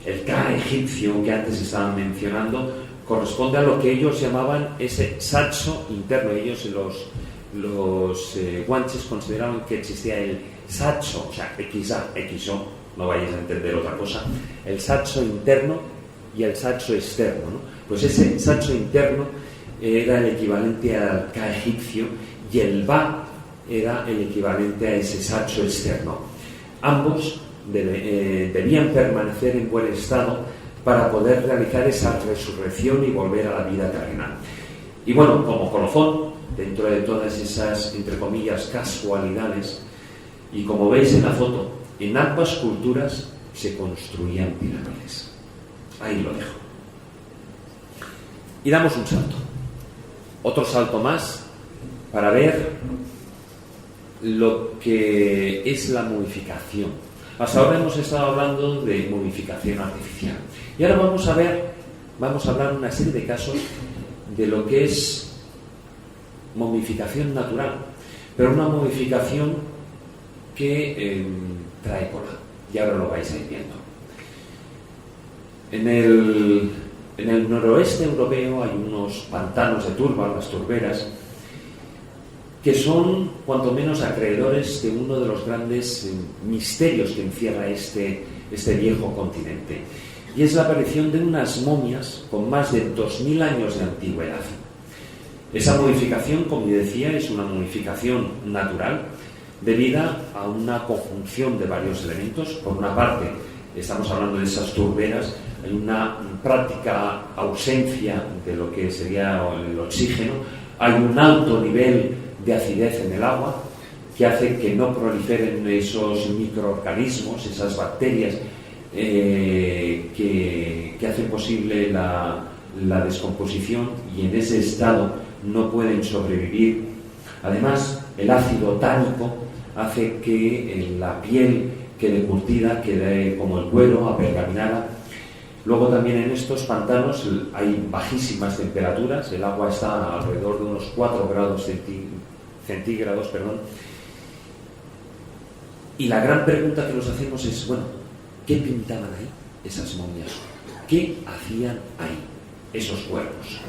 El Ka egipcio que antes estaban mencionando corresponde a lo que ellos llamaban ese sacho interno. Ellos, los Guanches, consideraban que existía el sacho, o sea, XA, XO, no vayáis a entender otra cosa, el sacho interno y el sacho externo, ¿no? Pues ese sacho interno era el equivalente al Ka egipcio, y el Ba era el equivalente a ese sacho externo. Ambos debían permanecer en buen estado para poder realizar esa resurrección y volver a la vida terrenal. Y bueno, como colofón, dentro de todas esas, entre comillas, casualidades, y como veis en la foto, en ambas culturas se construían pirámides. Ahí lo dejo. Y damos un salto. Otro salto más para ver lo que es la momificación. Hasta ahora hemos estado hablando de momificación artificial. Y ahora vamos a hablar una serie de casos de lo que es momificación natural, pero una momificación que trae cola. Y ahora lo vais a ir viendo. En el noroeste europeo hay unos pantanos de turba, las turberas, que son cuanto menos acreedores de uno de los grandes misterios que encierra este viejo continente. Y es la aparición de unas momias con más de 2000 años de antigüedad. Esa momificación, como decía, es una momificación natural debida a una conjunción de varios elementos. Por una parte, estamos hablando de esas turberas, hay una práctica ausencia de lo que sería el oxígeno, hay un alto nivel de acidez en el agua que hace que no proliferen esos microorganismos, esas bacterias que hacen posible la descomposición, y en ese estado no pueden sobrevivir. Además, el ácido tánico hace que la piel quede curtida, quede como el cuero, apergaminada. Luego también en estos pantanos hay bajísimas temperaturas, el agua está alrededor de unos 4 grados centígrados, y la gran pregunta que nos hacemos es, bueno, ¿qué pintaban ahí esas momias? ¿Qué hacían ahí esos cuerpos?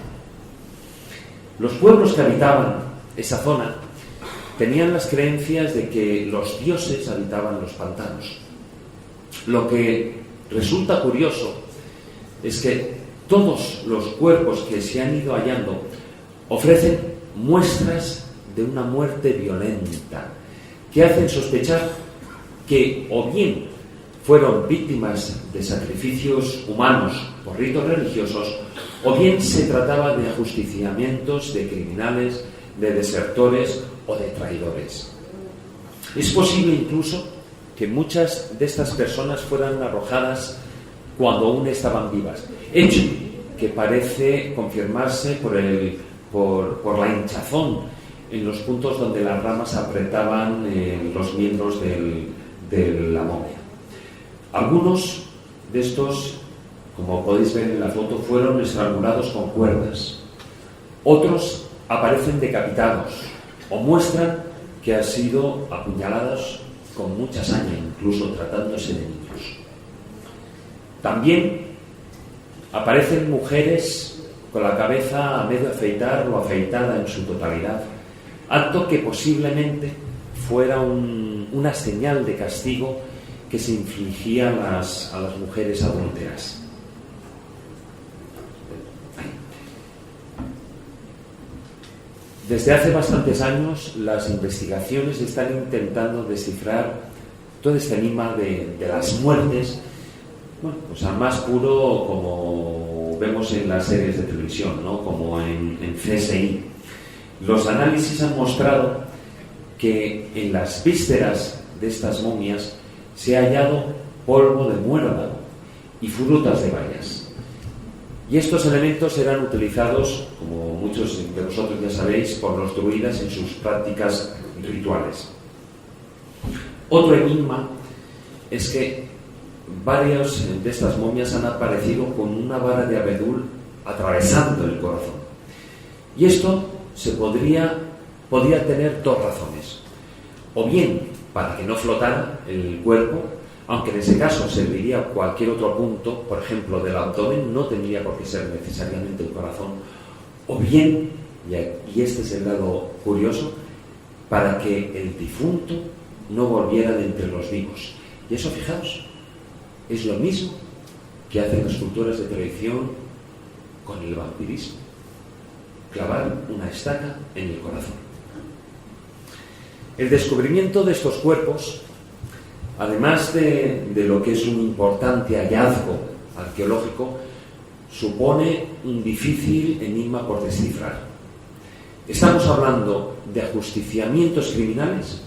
Los pueblos que habitaban esa zona tenían las creencias de que los dioses habitaban los pantanos. Lo que resulta curioso es que todos los cuerpos que se han ido hallando ofrecen muestras de una muerte violenta, que hacen sospechar que o bien fueron víctimas de sacrificios humanos por ritos religiosos, o bien se trataba de ajusticiamientos de criminales, de desertores o de traidores. Es posible incluso que muchas de estas personas fueran arrojadas cuando aún estaban vivas, hecho que parece confirmarse por la hinchazón en los puntos donde las ramas apretaban los miembros de la momia. Algunos de estos, como podéis ver en la foto, fueron estrangulados con cuerdas. Otros aparecen decapitados o muestran que han sido apuñalados con mucha saña, incluso tratándose de niños. También aparecen mujeres con la cabeza a medio afeitar o afeitada en su totalidad, acto que posiblemente fuera una señal de castigo que se infligía a las mujeres adúlteras. Desde hace bastantes años las investigaciones están intentando descifrar todo este enigma de las muertes, bueno, pues al más puro, como vemos en las series de televisión, ¿no? Como en CSI. Los análisis han mostrado que en las vísceras de estas momias se ha hallado polvo de muérdago y frutas de bayas. Y estos elementos eran utilizados, como muchos de vosotros ya sabéis, por los druidas en sus prácticas rituales. Otro enigma es que varias de estas momias han aparecido con una vara de abedul atravesando el corazón. Y esto podría tener dos razones. O bien para que no flotara el cuerpo, aunque en ese caso serviría cualquier otro punto, por ejemplo del abdomen, no tendría por qué ser necesariamente el corazón. O bien, y este es el lado curioso, para que el difunto no volviera de entre los vivos. Y eso, fijaos, es lo mismo que hacen las culturas de tradición con el vampirismo: clavar una estaca en el corazón. El descubrimiento de estos cuerpos, además de lo que es un importante hallazgo arqueológico, supone un difícil enigma por descifrar. ¿Estamos hablando de ajusticiamientos criminales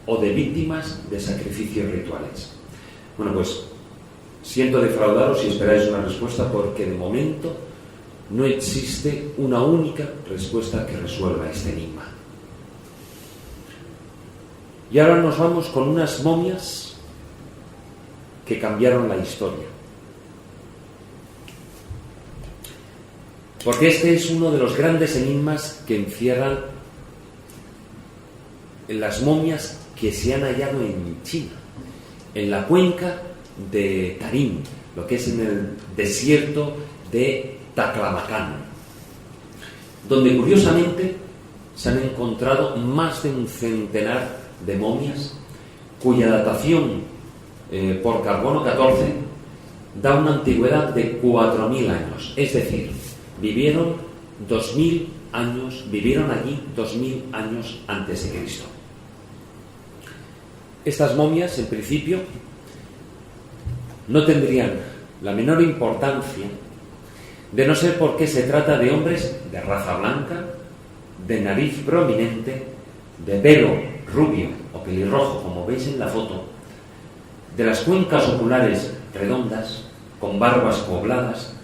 o de víctimas de sacrificios rituales? Bueno, pues siento defraudaros si esperáis una respuesta, porque de momento no existe una única respuesta que resuelva este enigma. Y ahora nos vamos con unas momias que cambiaron la historia. Porque este es uno de los grandes enigmas que encierran las momias que se han hallado en China, en la cuenca de Tarim, lo que es en el desierto de Taklamakan, donde curiosamente se han encontrado más de un centenar de momias cuya datación por carbono 14 da una antigüedad de 4.000 años, es decir, vivieron 2.000 años, vivieron allí 2.000 años antes de Cristo. Estas momias, en principio, no tendrían la menor importancia, de no ser porque se trata de hombres de raza blanca, de nariz prominente, de pelo rubio o pelirrojo, como veis en la foto, de las cuencas oculares redondas, con barbas pobladas,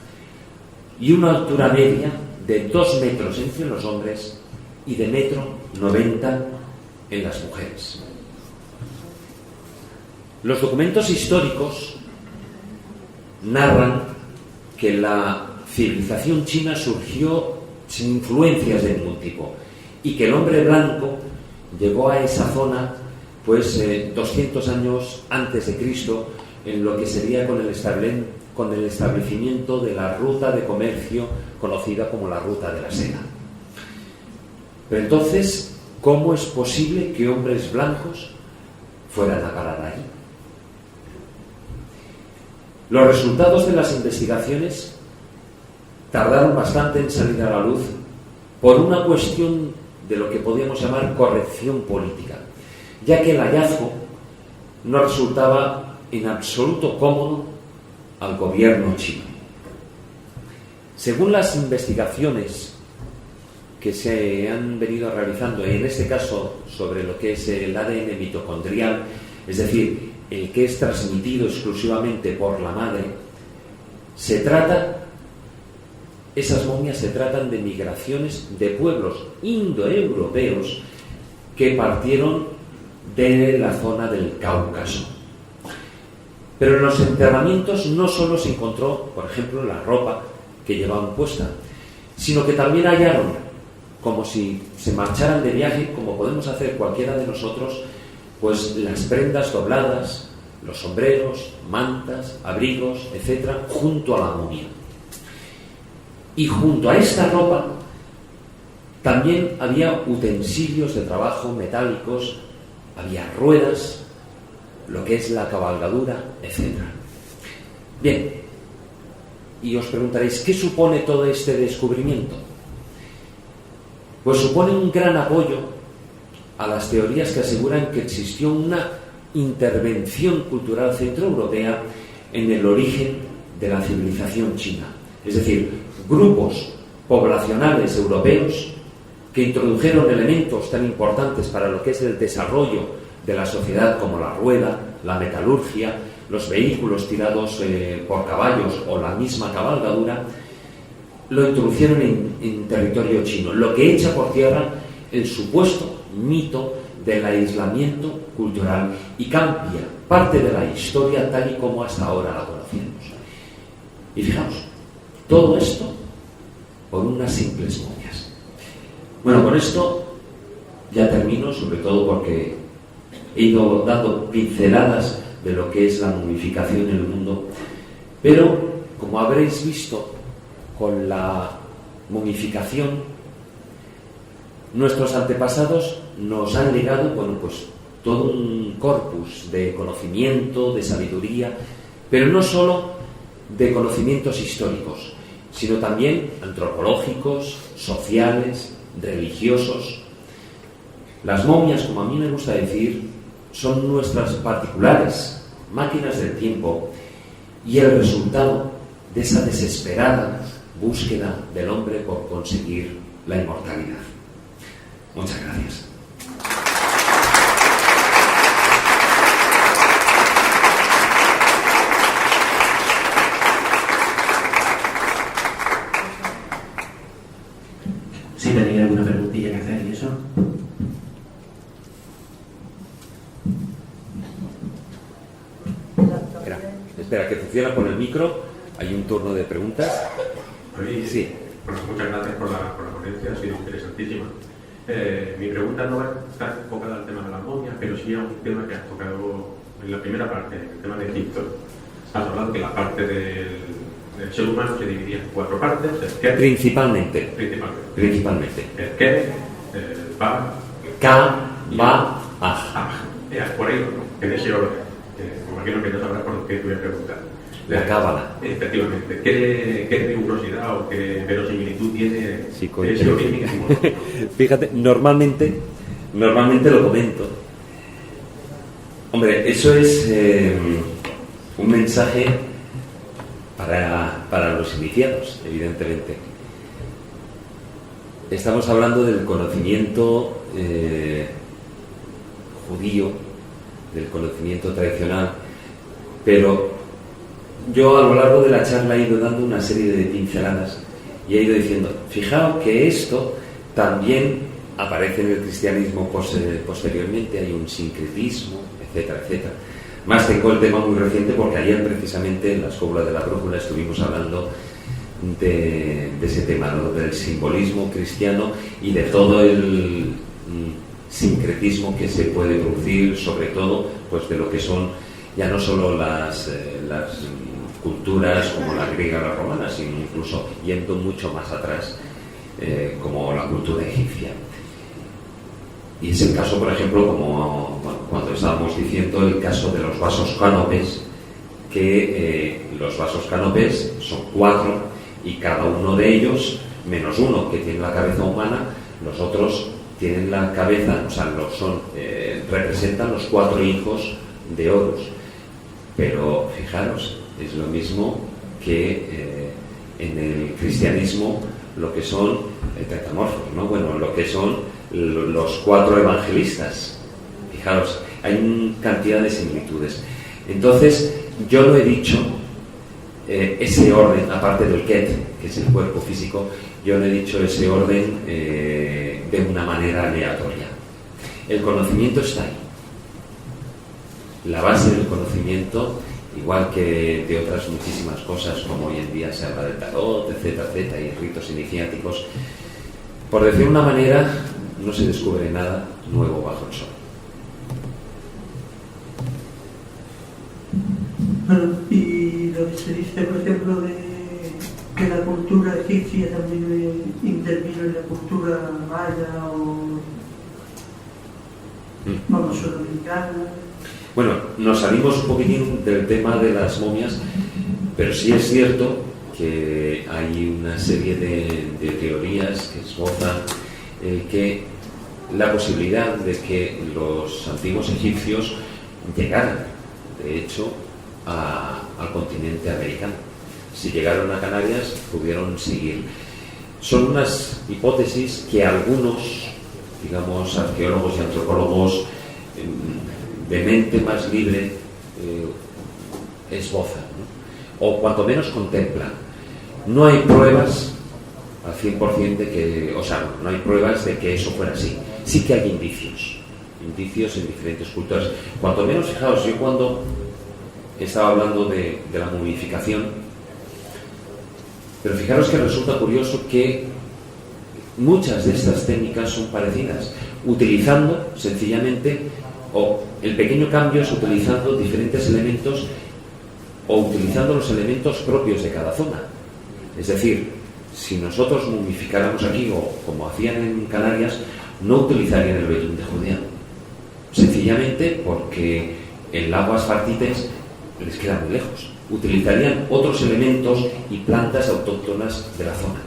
y una altura media de 2 metros entre los hombres y de 1,90 m en las mujeres. Los documentos históricos narran que la civilización china surgió sin influencias de ningún tipo y que el hombre blanco llegó a esa zona pues 200 años antes de Cristo, en lo que sería con el establecimiento de la ruta de comercio conocida como la Ruta de la Seda. Pero entonces, ¿cómo es posible que hombres blancos fueran a parar ahí? Los resultados de las investigaciones tardaron bastante en salir a la luz por una cuestión de lo que podríamos llamar corrección política, ya que el hallazgo no resultaba en absoluto cómodo al gobierno chino. Según las investigaciones que se han venido realizando, y en este caso sobre lo que es el ADN mitocondrial, es decir, el que es transmitido exclusivamente por la madre, esas momias se tratan de migraciones de pueblos indoeuropeos que partieron de la zona del Cáucaso. Pero en los enterramientos no solo se encontró, por ejemplo, la ropa que llevaban puesta, sino que también hallaron, como si se marcharan de viaje, como podemos hacer cualquiera de nosotros, pues las prendas dobladas, los sombreros, mantas, abrigos, etcétera, junto a la momia. Y junto a esta ropa también había utensilios de trabajo metálicos, había ruedas, lo que es la cabalgadura, etcétera. Bien, y os preguntaréis, ¿qué supone todo este descubrimiento? Pues supone un gran apoyo a las teorías que aseguran que existió una intervención cultural centroeuropea en el origen de la civilización china. Es decir, grupos poblacionales europeos que introdujeron elementos tan importantes para lo que es el desarrollo de la sociedad como la rueda, la metalurgia, los vehículos tirados por caballos o la misma cabalgadura, lo introdujeron en territorio chino, lo que echa por tierra el supuesto mito del aislamiento cultural y cambia parte de la historia tal y como hasta ahora la conocemos. Y fijaos, todo esto por unas simples momias. Bueno, con esto ya termino, sobre todo porque he ido dando pinceladas de lo que es la momificación en el mundo, pero como habréis visto con la momificación, nuestros antepasados nos han legado, pues todo un corpus de conocimiento, de sabiduría, pero no solo de conocimientos históricos, sino también antropológicos, sociales, religiosos. Las momias, como a mí me gusta decir, son nuestras particulares máquinas del tiempo y el resultado de esa desesperada búsqueda del hombre por conseguir la inmortalidad. Muchas gracias. Si tenéis alguna preguntilla que hacer y eso. Espera, que funciona con el micro. Hay un turno de preguntas. Sí. Bueno, muchas gracias por la ponencia, ha sido interesantísima. Mi pregunta no está enfocada al tema de las momias, pero sí a un tema que has tocado en la primera parte, el tema de Egipto. Has hablado que la parte del ser humano se dividía en 4 partes. Principalmente. El Ke, el Ba, Ka, Ba, Ah. Por ahí, en ese orden. Me imagino que ya sabrás por qué te voy a preguntar. La cábala. Efectivamente. ¿Qué rigurosidad o qué verosimilitud tiene con ese origen? Fíjate, normalmente lo comento. Hombre, eso es un mensaje para los iniciados, evidentemente. Estamos hablando del conocimiento judío, del conocimiento tradicional, pero yo a lo largo de la charla he ido dando una serie de pinceladas y he ido diciendo, fijaos que esto también aparece en el cristianismo posteriormente, hay un sincretismo, etcétera, etcétera. Más tengo el tema muy reciente porque ayer precisamente en la Escóbula de la Brújula estuvimos hablando de ese tema, ¿no? Del simbolismo cristiano y de todo el sincretismo que se puede producir, sobre todo pues de lo que son ya no solo las culturas como la griega o la romana, sino incluso yendo mucho más atrás, como la cultura egipcia. Y es el caso, por ejemplo, como cuando estábamos diciendo el caso de los vasos cánopes, que los vasos cánopes son 4 y cada uno de ellos, menos uno que tiene la cabeza humana, los otros tienen la cabeza, o sea, representan los 4 hijos de Horus. Pero fijaros, es lo mismo que en el cristianismo lo que son tetamorfos, ¿no? Bueno, lo que son los 4 evangelistas. Fijaros, hay una cantidad de similitudes. Entonces, yo lo he dicho, ese orden, aparte del Ket, que es el cuerpo físico, yo lo he dicho ese orden de una manera aleatoria. El conocimiento está ahí. La base del conocimiento, igual que de otras muchísimas cosas, como hoy en día se habla del tarot, etcétera, etcétera, y ritos iniciáticos, por decir una manera, no se descubre nada nuevo bajo el sol. Bueno, y lo que se dice, por ejemplo, de que la cultura egipcia también intervino en la cultura maya o vamos, sudamericana. Bueno, nos salimos un poquitín del tema de las momias, pero sí es cierto que hay una serie de teorías que esbozan que la posibilidad de que los antiguos egipcios llegaran, de hecho, al continente americano. Si llegaron a Canarias, pudieron seguir. Son unas hipótesis que algunos, digamos, arqueólogos y antropólogos de mente más libre esbozan, ¿no? O cuanto menos contemplan. No hay pruebas al 100% de que, o sea, no hay pruebas de que eso fuera así. Sí que hay indicios en diferentes culturas. Cuanto menos, fijaos, yo cuando estaba hablando de la momificación, pero fijaros que resulta curioso que muchas de estas técnicas son parecidas, utilizando sencillamente, o el pequeño cambio es utilizando diferentes elementos o utilizando los elementos propios de cada zona. Es decir, si nosotros momificáramos aquí, o como hacían en Canarias, no utilizarían el betún de Judea, sencillamente porque el lago Asfartites les queda muy lejos. Utilizarían otros elementos y plantas autóctonas de la zona.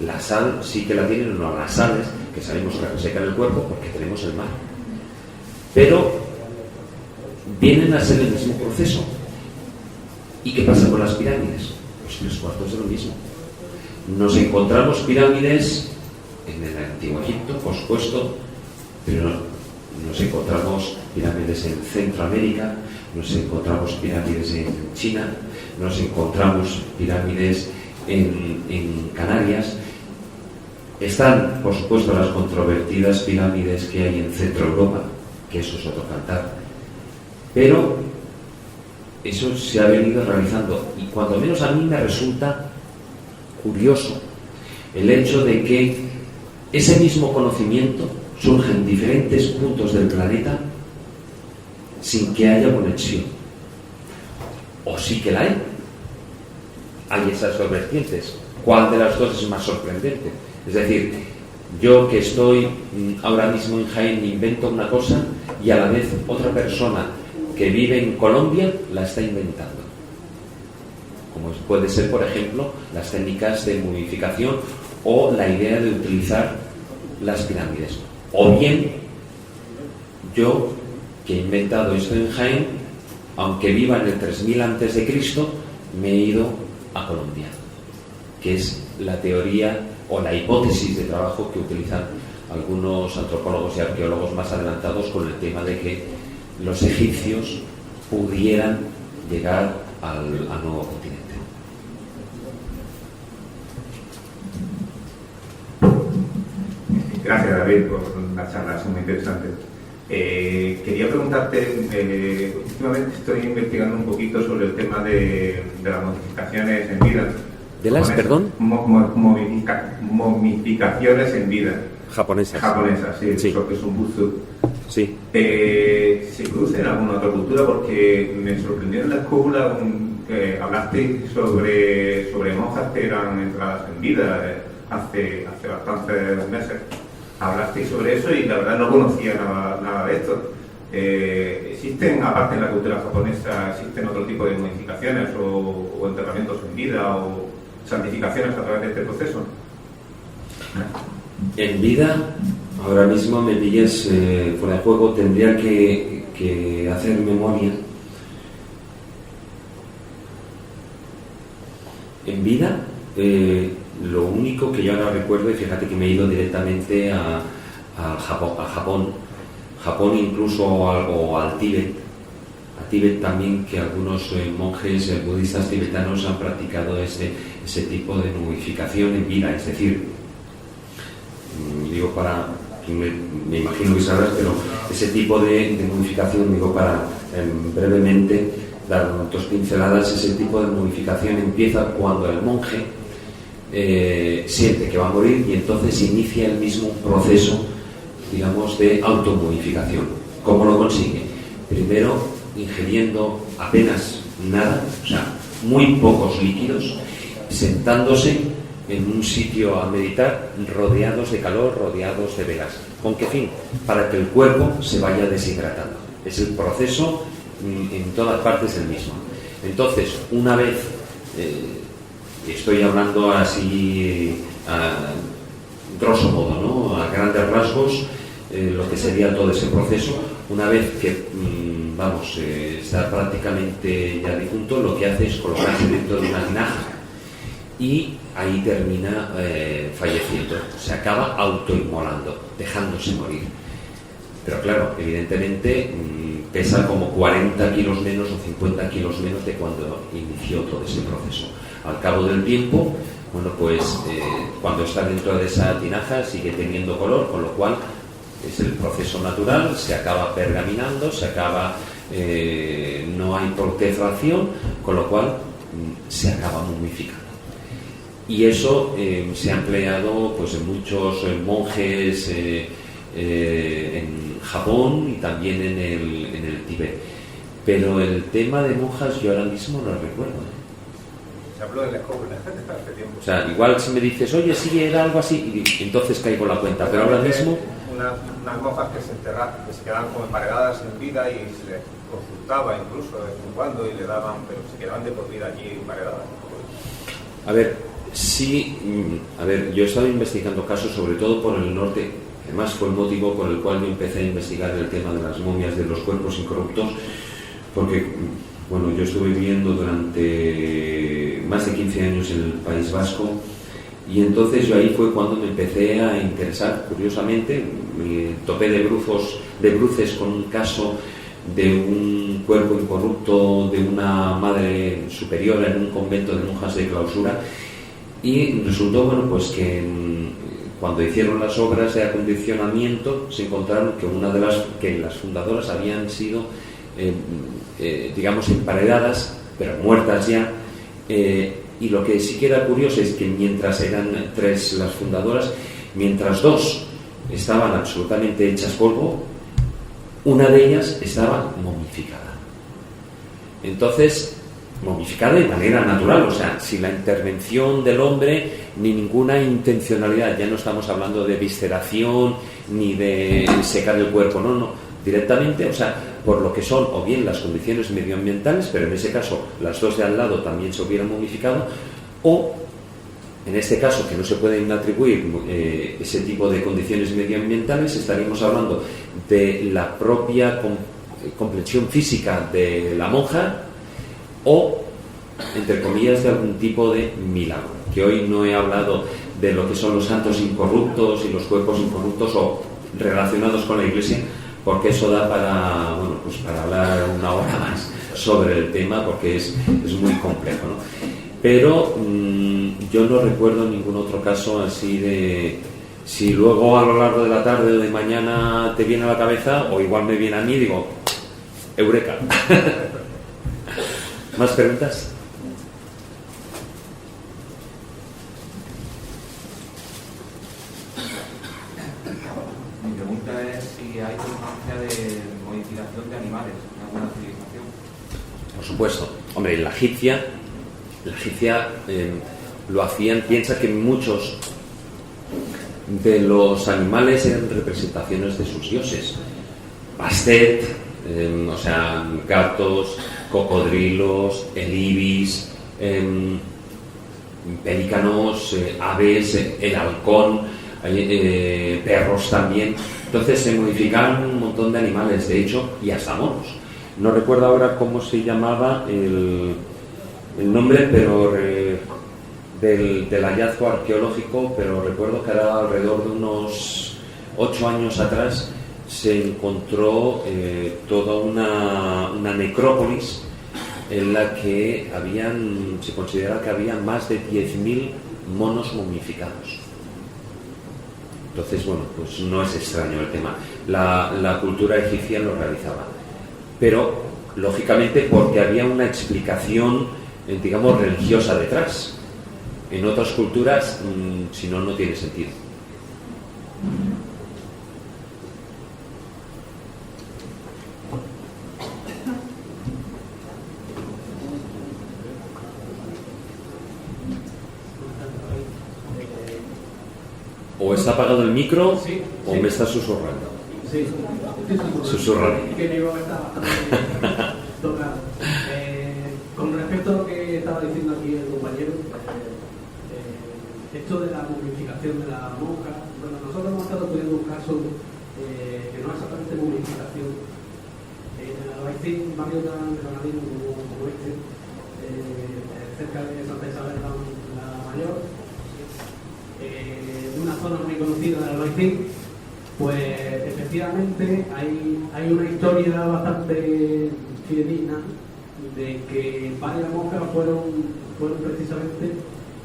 La sal sí que la tienen, no las sales, que sabemos que resecan el cuerpo porque tenemos el mar. Pero vienen a ser el mismo proceso. ¿Y qué pasa con las pirámides? Pues 3/4 de lo mismo. Nos encontramos pirámides en el Antiguo Egipto, por supuesto, pero nos encontramos pirámides en Centroamérica, nos encontramos pirámides en China, nos encontramos pirámides en Canarias. Están, por supuesto, las controvertidas pirámides que hay en Centro Europa, que eso es otro cantar. Pero eso se ha venido realizando, y cuando menos a mí me resulta curioso el hecho de que ese mismo conocimiento surge en diferentes puntos del planeta sin que haya conexión. O sí que la hay. Hay esas dos vertientes. ¿Cuál de las dos es más sorprendente? Es decir, yo que estoy ahora mismo en Jaén invento una cosa y a la vez otra persona que vive en Colombia la está inventando. Como puede ser, por ejemplo, las técnicas de momificación o la idea de utilizar las pirámides. O bien, yo, que he inventado esto en Jaén, aunque viva en el 3000 a.C., me he ido a Colombia, que es la teoría o la hipótesis de trabajo que utilizan algunos antropólogos y arqueólogos más adelantados con el tema de que los egipcios pudieran llegar al nuevo continente. Gracias, David, por la charla, es muy interesante. Quería preguntarte, últimamente estoy investigando un poquito sobre el tema de las modificaciones en vida. ¿De las, perdón? Momificaciones en vida. Japonesas. Japonesas, sí, Sí. Lo que es un butsu. Sí. ¿Se produce en alguna otra cultura? Porque me sorprendió en la escuela que hablasteis sobre monjas que eran entradas en vida hace bastantes meses. Hablasteis sobre eso y la verdad no conocía nada de esto. ¿Existen, aparte en la cultura japonesa, existen otro tipo de modificaciones o enterramientos en vida o santificaciones a través de este proceso? En vida, ahora mismo me pillas fuera de juego, tendría que hacer memoria. En vida, lo único que yo ahora recuerdo, y fíjate que me he ido directamente a Japón, incluso o al Tíbet. A Tíbet también, que algunos monjes budistas tibetanos han practicado ese tipo de momificación en vida, es decir, digo para, me imagino que sabrás, pero ese tipo de momificación, digo para brevemente dar 2 pinceladas, ese tipo de momificación empieza cuando el monje siente que va a morir y entonces inicia el mismo proceso, digamos, de automomificación. ¿Cómo lo consigue? Primero, ingiriendo apenas nada, o sea, muy pocos líquidos, sentándose en un sitio a meditar, rodeados de calor, rodeados de velas. ¿Con qué fin? Para que el cuerpo se vaya deshidratando. Es el proceso en todas partes el mismo. Entonces, una vez, estoy hablando así a grosso modo, ¿no?, a grandes rasgos, lo que sería todo ese proceso, una vez que está prácticamente ya difunto, lo que hace es colocarse dentro de una tinaja y ahí termina falleciendo, se acaba autoinmolando, dejándose morir. Pero claro, evidentemente pesa como 40 kilos menos o 50 kilos menos de cuando inició todo ese proceso. Al cabo del tiempo, cuando está dentro de esa tinaja sigue teniendo color, con lo cual es el proceso natural, se acaba pergaminando, no hay putrefacción, con lo cual se acaba momificando. Y eso se ha empleado pues en muchos monjes en Japón y también en el Tíbet. Pero el tema de monjas yo ahora mismo no lo recuerdo. Se habló en la escuela hace tiempo. O sea, igual si me dices, oye, sí, era algo así, y entonces caigo en la cuenta, pero ahora mismo... Unas monjas que se quedaban como emparedadas en vida y se les consultaba incluso de vez en cuando y le daban, pero se quedaban de por vida allí emparedadas. A ver, sí, yo he estado investigando casos, sobre todo por el norte. Además fue el motivo por el cual yo empecé a investigar el tema de las momias, de los cuerpos incorruptos, porque, yo estuve viviendo durante más de 15 años en el País Vasco y entonces yo ahí fue cuando me empecé a interesar, curiosamente, me topé de bruces con un caso de un cuerpo incorrupto de una madre superiora en un convento de monjas de clausura y resultó, que cuando hicieron las obras de acondicionamiento se encontraron que las fundadoras habían sido emparedadas, pero muertas ya, y lo que sí que era curioso es que mientras eran 3 las fundadoras, mientras 2 estaban absolutamente hechas polvo, una de ellas estaba momificada. Entonces, momificada de manera natural, o sea, sin la intervención del hombre ni ninguna intencionalidad. Ya no estamos hablando de visceración ni de secar el cuerpo, no, directamente, o sea, por lo que son o bien las condiciones medioambientales, pero en ese caso las 2 de al lado también se hubieran momificado, o en este caso que no se pueden atribuir ese tipo de condiciones medioambientales, estaríamos hablando de la propia complexión física de la monja o, entre comillas, de algún tipo de milagro. Que hoy no he hablado de lo que son los santos incorruptos y los cuerpos incorruptos o relacionados con la Iglesia, porque eso da para hablar una hora más sobre el tema, porque es muy complejo, ¿no? Pero yo no recuerdo ningún otro caso así Si luego a lo largo de la tarde o de mañana te viene a la cabeza, o igual me viene a mí, digo, eureka. ¿Más preguntas? Mi pregunta es si hay constancia de modificación de animales en alguna civilización. Por supuesto. Hombre, la egipcia lo hacían, piensa que muchos de los animales eran representaciones de sus dioses. Bastet, o sea, gatos, cocodrilos, el ibis, pelícanos, aves, el halcón, perros también. Entonces se modificaron un montón de animales, de hecho, y hasta monos. No recuerdo ahora cómo se llamaba el nombre, pero del hallazgo arqueológico, pero recuerdo que era alrededor de unos 8 años atrás se encontró toda una necrópolis en la que se considera que había más de 10.000 monos momificados. Entonces, bueno, pues no es extraño el tema. La cultura egipcia lo realizaba, pero lógicamente porque había una explicación, digamos, religiosa detrás. En otras culturas, si no, no tiene sentido. O está apagado el micro, o me está susurrando. Sí, Susurrando. que mi voz está bastante tocada. Con respecto a lo que estaba diciendo aquí el compañero, esto de la momificación de la monja, bueno, nosotros hemos estado estudiando un caso que no es exactamente momificación. En el Albaicín, barrio tan granadino como este, cerca de Santa Isabel la Mayor, de una zona muy conocida del Albaicín, pues efectivamente hay una historia bastante fidedigna de que varias monjas fueron precisamente,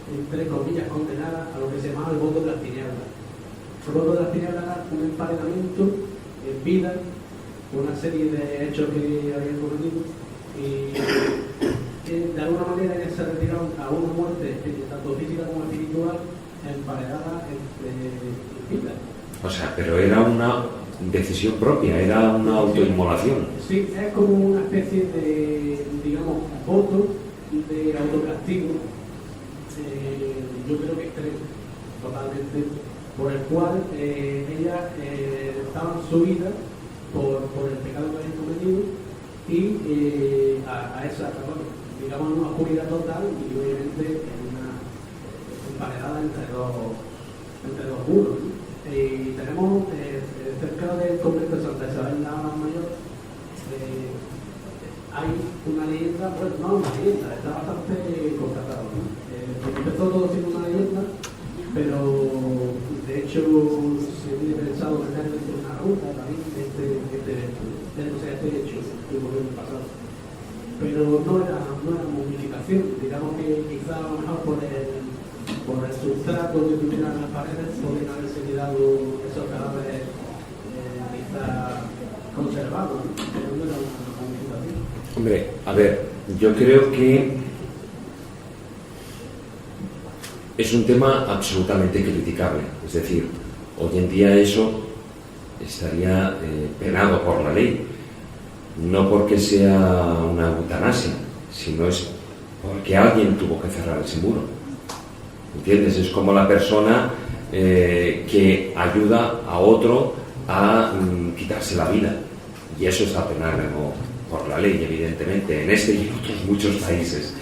entre comillas, condenadas a lo que se llamaba el voto de las tinieblas. El voto de las tinieblas era un emparedamiento en vida, una serie de hechos que habían cometido, y de alguna manera ellas se retiraron a una muerte, tanto física como espiritual, emparedada en vida. O sea, pero era una decisión propia, era una autoinmolación. Sí, es como una especie de, digamos, voto de autocastigo, yo creo que extremo, totalmente, por el cual ellas estaban subidas por el pecado que habían cometido y a esa, digamos, en una oscuridad total y obviamente en una emparedada entre dos muros. Y tenemos cerca del convento de Santa Isabel la Mayor, hay una leyenda, bueno, no una leyenda, está bastante constatado, ¿no? Empezó todo siendo una leyenda, pero de hecho se tiene pensado meter dentro de una ruta también este hecho que ocurrió en el pasado. Pero no era momificación, digamos que quizá a lo mejor por el sustrato que tuvieran las paredes podrían haberse quedado esos cadáveres quizá conservados, ¿no? Pero no era una momificación. Hombre, a ver, yo creo que es un tema absolutamente criticable. Es decir, hoy en día eso estaría penado por la ley. No porque sea una eutanasia, sino es porque alguien tuvo que cerrar ese muro. ¿Entiendes? Es como la persona que ayuda a otro a quitarse la vida. Y eso está penado por la ley, evidentemente, en este y en otros muchos países.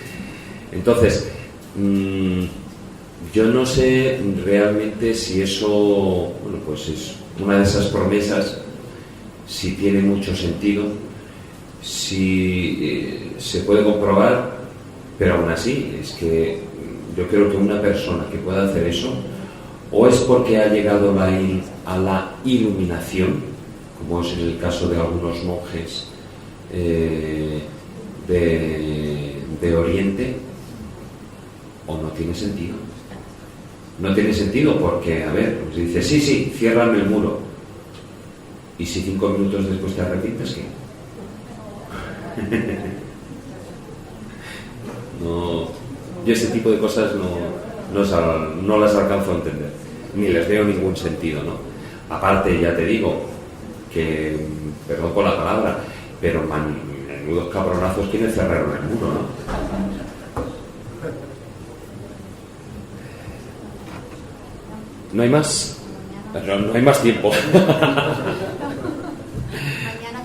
Entonces, yo no sé realmente si eso, bueno, pues es una de esas promesas, si tiene mucho sentido, si se puede comprobar, pero aún así, es que yo creo que una persona que pueda hacer eso, o es porque ha llegado a la iluminación, como es en el caso de algunos monjes de Oriente, o no tiene sentido. No tiene sentido porque, a ver, pues dice, sí, sí, ciérrame el muro. ¿Y si 5 minutos después te arrepientes, qué? No, yo ese tipo de cosas no las alcanzo a entender, ni les veo ningún sentido, ¿no? Aparte, ya te digo, que, perdón por la palabra, pero menudos cabronazos quienes cerraron el muro, ¿no? ¿No hay más? No hay más tiempo. Mañana,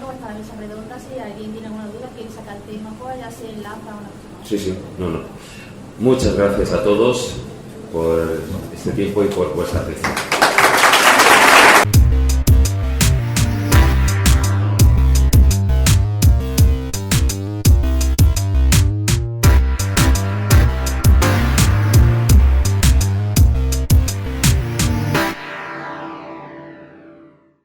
como está la mesa redonda, si alguien tiene alguna duda, quiere sacar el tema, pues ya se enlaza a una persona. Sí, sí, no. Muchas gracias a todos por este tiempo y por vuestra atención.